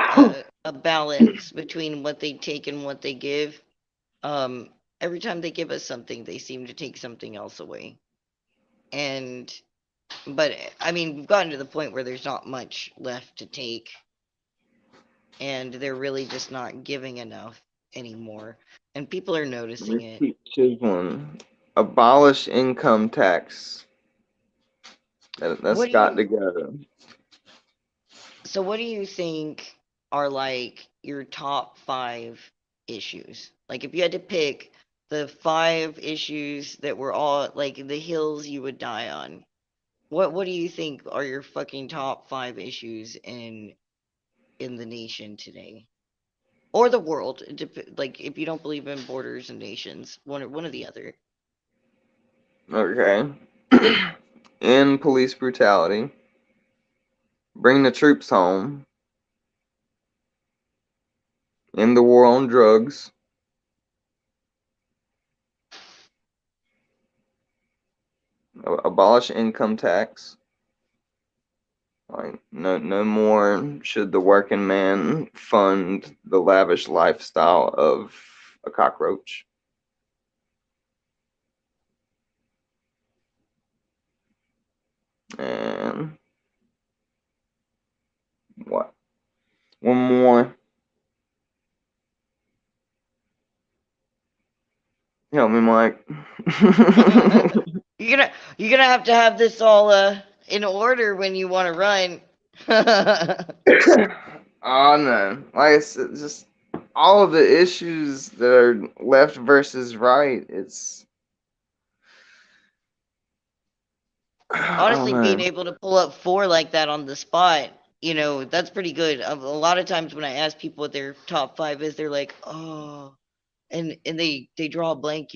a balance between what they take and what they give. Every time they give us something, they seem to take something else away. And but I mean, we've gotten to the point where there's not much left to take, and they're really just not giving enough anymore. And people are noticing it. Repeat chiseling. Abolish income tax. That's What do got you to go. So what do you think are like your top five issues? Like if you had to pick the five issues that were all like the hills you would die on, what do you think are your fucking top five issues in the nation today? Or the world? Like if you don't believe in borders and nations, one or the other. Okay. End police brutality. Bring the troops home. End the war on drugs. Abolish income tax. Like no more should the working man fund the lavish lifestyle of a cockroach. And what? One more. Help me, Mike. You're gonna have to have this all in order when you want to run. Oh no. Like I said, just all of the issues that are left versus right, it's I don't Honestly, being know. able to pull up four like that on the spot, that's pretty good. A lot of times when I ask people what their top five is, they're like, "Oh," and they draw a blank.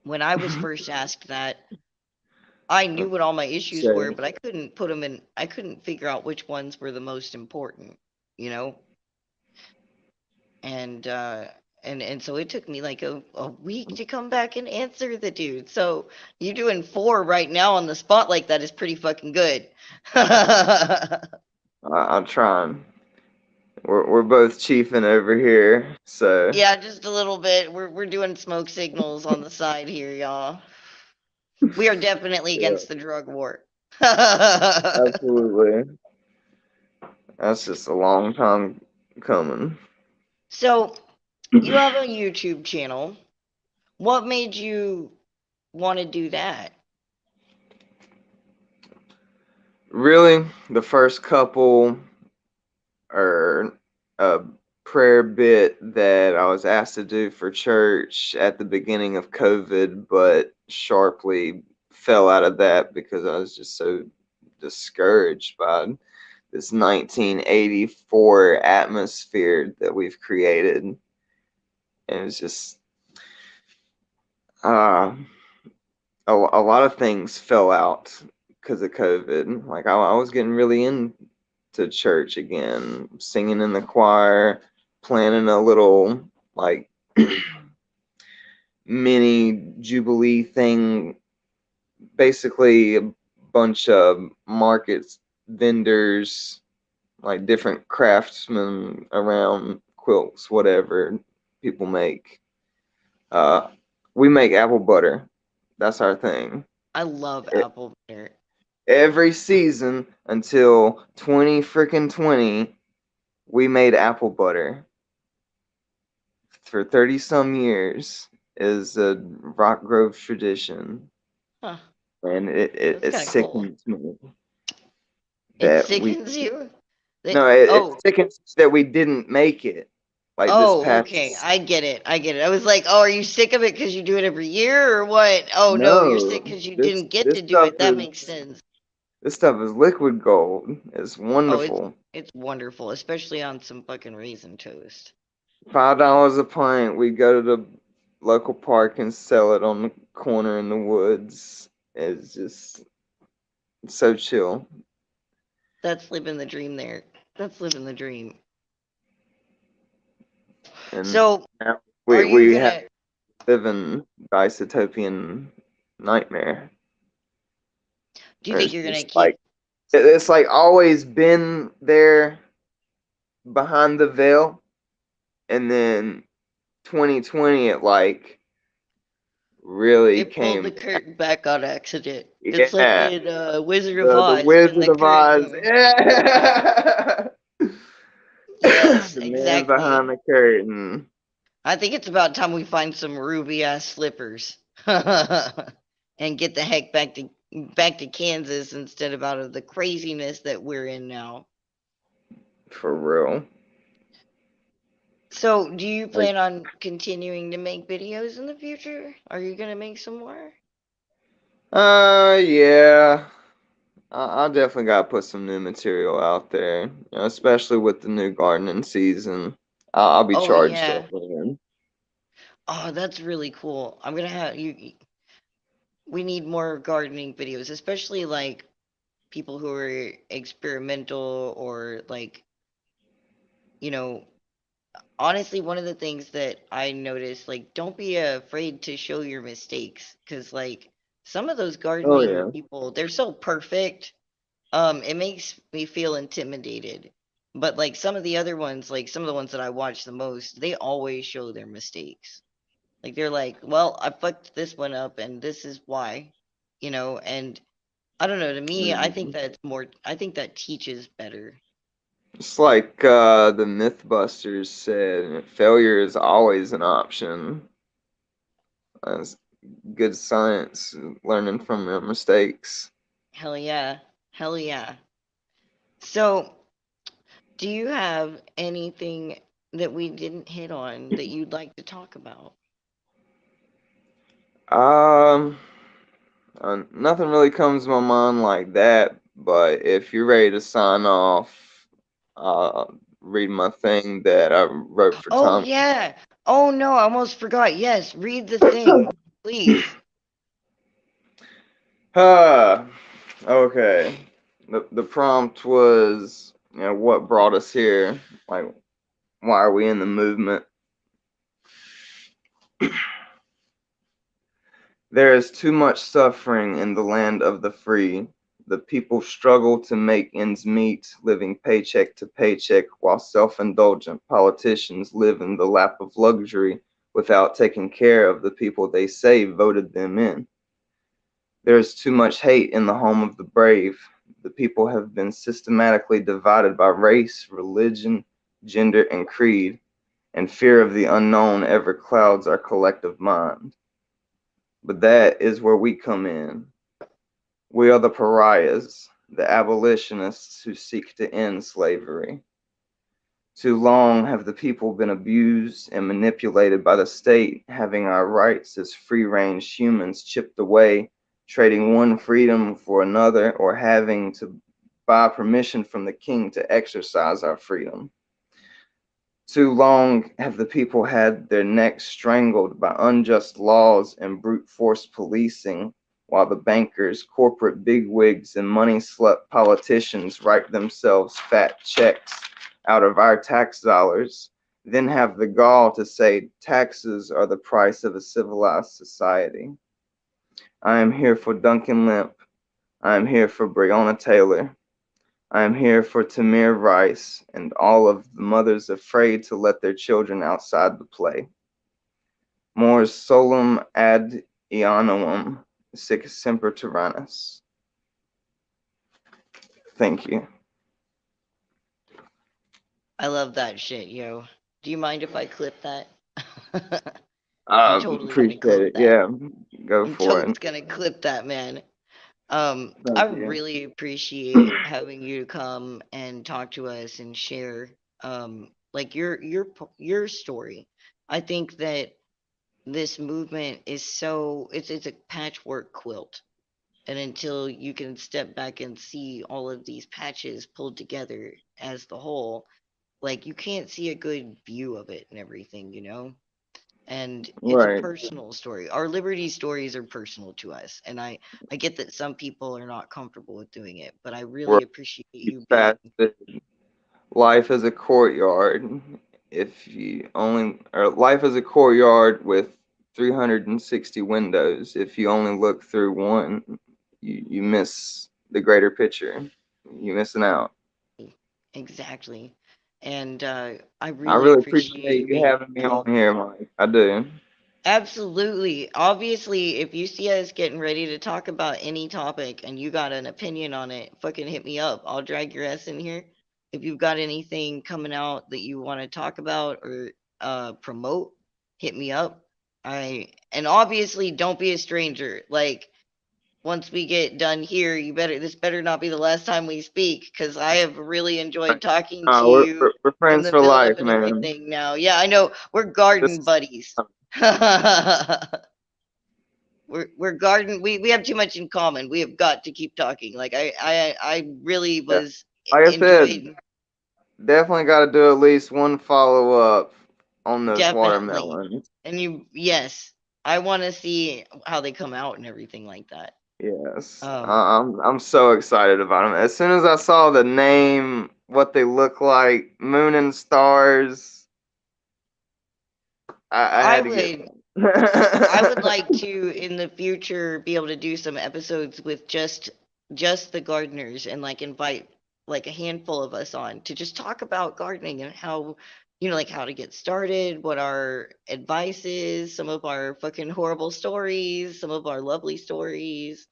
When I was first asked that, I knew what all my issues were, Say, but I couldn't put them in. I couldn't figure out which ones were the most important, you know. And so it took me like a week to come back and answer the dude. So you doing four right now on the spot like that is pretty fucking good. I'll try. We're both chiefing over here, so Yeah, just a little bit. We're doing smoke signals on the side here, y'all. We are definitely yeah, against the drug war. absolutely. That's just a long time coming. So you have a YouTube channel. What made you want to do that? Really, the first couple or a prayer bit that I was asked to do for church at the beginning of COVID, but sharply fell out of that because I was just so discouraged by this 1984 atmosphere that we've created. And it's just uh, a lot of things fell out because of COVID. Like I was getting really into church again, singing in the choir, planning a little like mini jubilee thing. Basically, a bunch of markets, vendors, like different craftsmen around quilts, whatever people make. Uh, we make apple butter. That's our thing. I love apple butter. Every season until 20 freaking 20, we made apple butter for 30 some years is a Rock Grove tradition. Huh, And it, that's it kind of cool. sickens me It that we, sickens you? no, it Oh, sickens that we didn't make it like this oh, okay. past, I get it. I get it. I was like, oh, are you sick of it because you do it every year or what? Oh, no, you're sick no, because you this, didn't get this to do stuff it. That makes is, sense. this stuff is liquid gold. It's Oh, it's wonderful. it's wonderful, especially on some fucking raisin toast. $5 a pint. We go to the local park and sell it on the corner in the woods. It's just so chill. That's living the dream there. That's living the dream. And So, now are you we have gonna? living dystopian nightmare. Do you And think it's you're gonna just keep? like it's like always been there behind the veil, and then 2020 it like really It pulled the came. curtain back on accident. It's like Yeah, in Wizard of the Oz when Wizard the of Oz. curtain. Yeah. Yes, The man exactly. behind the curtain. I think it's about time we find some ruby ass slippers and get the heck back to Kansas instead of out of the craziness that we're in now. For real. So, do you Like, plan on continuing to make videos in the future? Are you gonna make some more? yeah. I definitely got to put some new material out there, especially with the new gardening season. I'll be Oh charged up yeah. then. Oh, that's really cool. I'm gonna have you. We need more gardening videos, especially like people who are experimental or like, you know, honestly, one of the things that I noticed, like, don't be afraid to show your mistakes, because like some of those Oh gardening yeah. people, they're so perfect. It makes me feel intimidated. But like some of the other ones, like some of the ones that I watch the most, they always show their mistakes. Like they're like, well, I fucked this one up and this is why, and I don't know, to me, I think Mhm. that's more, I think that teaches better. It's like the Mythbusters said, failure is always an option. That's good science, learning from your mistakes. Hell yeah. Hell yeah. So, do you have anything that we didn't hit on that you'd like to talk about? Um, Nothing really comes to my mind like that, but if you're ready to sign off, uh, read my thing that I wrote for Oh, Tom. yeah. Oh, no, I almost forgot. Yes, read the thing, please. Ah, okay. The prompt was, what brought us here? Like, why are we in the movement? There is too much suffering in the land of the free. The people struggle to make ends meet, living paycheck to paycheck, while self-indulgent politicians live in the lap of luxury without taking care of the people they say voted them in. There is too much hate in the home of the brave. The people have been systematically divided by race, religion, gender, and creed, and fear of the unknown ever clouds our collective mind. But that is where we come in. We are the pariahs, the abolitionists who seek to end slavery. Too long have the people been abused and manipulated by the state, having our rights as free-range humans chipped away, trading one freedom for another, or having to buy permission from the king to exercise our freedom. Too long have the people had their necks strangled by unjust laws and brute force policing, while the bankers, corporate bigwigs, and money-slut politicians write themselves fat checks out of our tax dollars, then have the gall to say taxes are the price of a civilized society. I am here for Duncan Lemp. I am here for Breonna Taylor. I am here for Tamir Rice and all of the mothers afraid to let their children outside to play. Mors solum ad ionuum, sic semper tyrannis. Thank you. I love that shit, yo. Do you mind if I clip that? I'm I totally gonna appreciate clip it. that. Yeah, go I'm for totes it. gonna clip that, man. I Thank you. really appreciate having you come and talk to us and share, like your story. I think that this movement is so it's a patchwork quilt, and until you can step back and see all of these patches pulled together as the whole, like you can't see a good view of it and everything. and it's a Right. personal story. Our liberty stories are personal to us, and I get that some people are not comfortable with doing it, but I Where really appreciate you you being fasted life as a courtyard. If you only, or life as a courtyard with 360 windows. If you only look through one, you miss the greater picture. You're missing out. exactly. And I I really really appreciate appreciate you you being having me on on. here, Mike. I do. Absolutely. Obviously, if you see us getting ready to talk about any topic and you got an opinion on it, fucking hit me up. I'll drag your ass in here. If you've got anything coming out that you want to talk about or promote, hit me up. I and obviously don't be a stranger. Like once we get done here, you better this better not be the last time we speak because I have really enjoyed talking to We're, you we're in friends the for middle of life, and man. everything now. Yeah, I know we're garden This buddies. We're garden we have too much in common. We have got to keep talking. Like I really yeah. was Like I said, enjoyed definitely got to do at least one follow up on those definitely. watermelons. And you yes, I want to see how they come out and everything like that. Yes, Um I'm so excited about them. As soon as I saw the name, what they look like, moon and stars, I I had to get would I would some. like to in the future be able to do some episodes with just the gardeners and like invite like a handful of us on to just talk about gardening and how like how to get started, what our advice is, some of our fucking horrible stories, some of our lovely stories,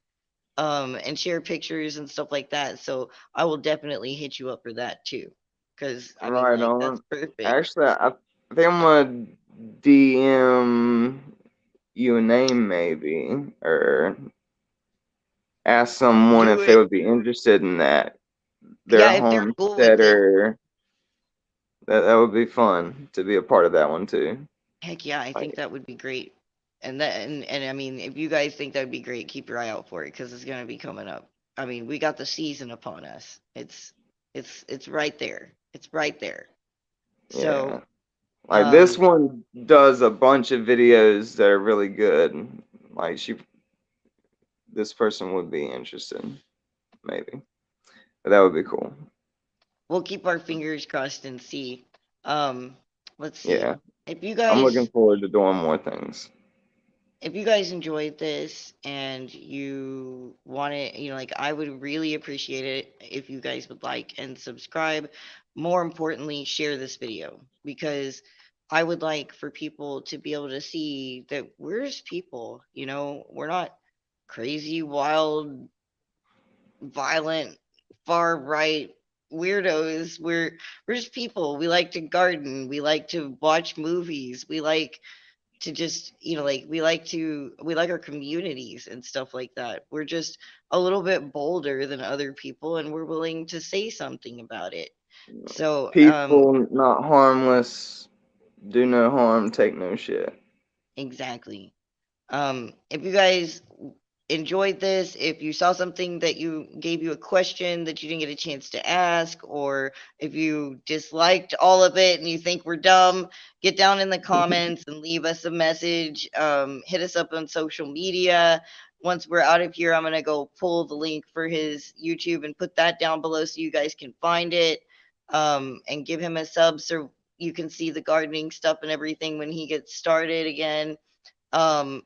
and share pictures and stuff like that. So I will definitely hit you up for that too. Cause I mean Right like that's on. perfect. Actually, I think I'm gonna DM you a name maybe, or ask someone Do if they it. would be interested in that. They're Yeah, a if they're cool with it. homesteader. That would be fun to be a part of that one too. Heck yeah, I think Like, that would be great. And I mean, if you guys think that'd be great, keep your eye out for it because it's gonna be coming up. I mean, we got the season upon us. It's right there. It's right there. yeah. So, Like this one does a bunch of videos that are really good. Like this person would be interested, maybe. But that would be cool. we'll keep our fingers crossed and see. Um, let's see. Yeah. If you I'm looking guys forward to doing more things. if you guys enjoyed this and you want it, like I would really appreciate it if you guys would like and subscribe. More importantly, share this video because I would like for people to be able to see that we're just people, we're not crazy, wild, violent, far right weirdos. We're just people. We like to garden, we like to watch movies, we like to just like we like our communities and stuff like that. We're just a little bit bolder than other people and we're willing to say something about it. So Peaceful, not harmless, do no harm, take no shit. exactly. If you guys enjoyed this, if you saw something that you gave you a question that you didn't get a chance to ask, or if you disliked all of it and you think we're dumb, get down in the comments and leave us a message. Hit us up on social media. Once we're out of here, I'm going to go pull the link for his YouTube and put that down below so you guys can find it, and give him a sub so you can see the gardening stuff and everything when he gets started again. Um,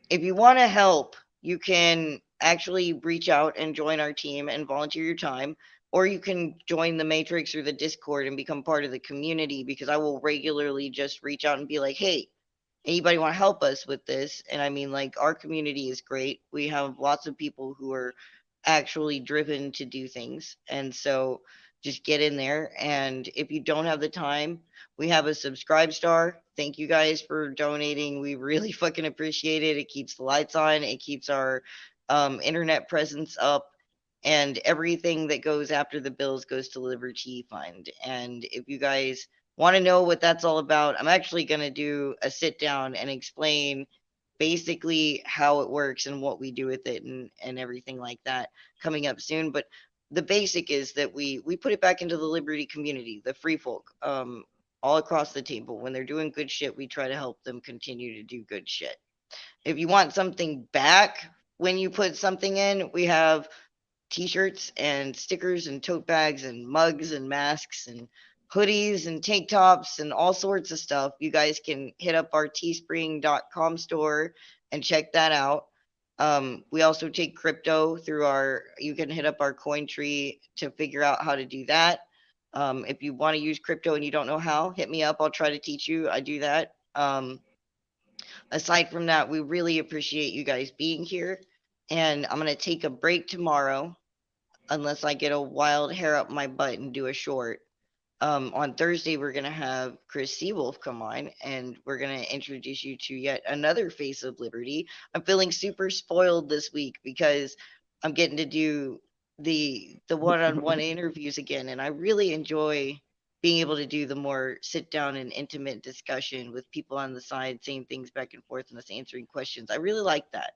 if you want to help, you can actually reach out and join our team and volunteer your time, or you can join the Matrix or the Discord and become part of the community because I will regularly just reach out and be like, hey, anybody want to help us with this? And I mean, like, our community is great. We have lots of people who are actually driven to do things. And so just get in there. And if you don't have the time, we have a subscribe star. Thank you guys for donating. We really fucking appreciate it. It keeps the lights on, it keeps our internet presence up. And everything that goes after the bills goes to LiberTEA Fund. And if you guys want to know what that's all about, I'm actually going to do a sit down and explain basically how it works and what we do with it and everything like that coming up soon. But the basic is that we put it back into the Liberty community, the free folk. all across the table. When they're doing good shit, we try to help them continue to do good shit. If you want something back when you put something in, we have t-shirts and stickers and tote bags and mugs and masks and hoodies and tank tops and all sorts of stuff. You guys can hit up our teespring.com store and check that out. We also take crypto through you can hit up our coin tree to figure out how to do that. If you want to use crypto and you don't know how, hit me up. I'll try to teach you. I do that. Aside from that, we really appreciate you guys being here. And I'm going to take a break tomorrow unless I get a wild hair up my butt and do a short. On Thursday, we're going to have Chris Seawolf come on, and we're going to introduce you to yet another face of liberty. I'm feeling super spoiled this week because I'm getting to do the one-on-one interviews again, and I really enjoy being able to do the more sit-down and intimate discussion with people on the side saying things back and forth and us answering questions. I really like that.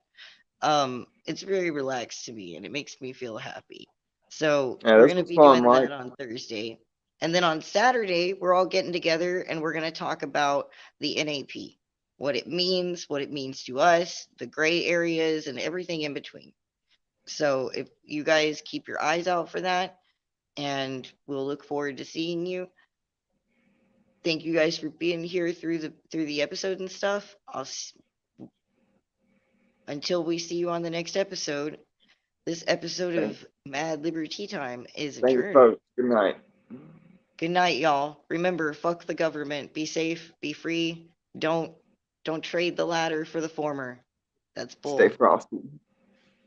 It's very relaxed to me, and it makes me feel happy. So Yeah, we're this going to was be fun, doing Mike. that on Thursday. And then on Saturday, we're all getting together and we're going to talk about the NAP, what it means to us, the gray areas, and everything in between. So if you guys keep your eyes out for that, and we'll look forward to seeing you. Thank you guys for being here through the episode and stuff. Until we see you on the next episode. This episode Thank, of Mad Liberty Time is thank you, adjourned. folks. Good night. Good night, y'all. Remember, fuck the government. Be safe, be free. Don't don't trade the latter for the former. That's Stay bull. frosty.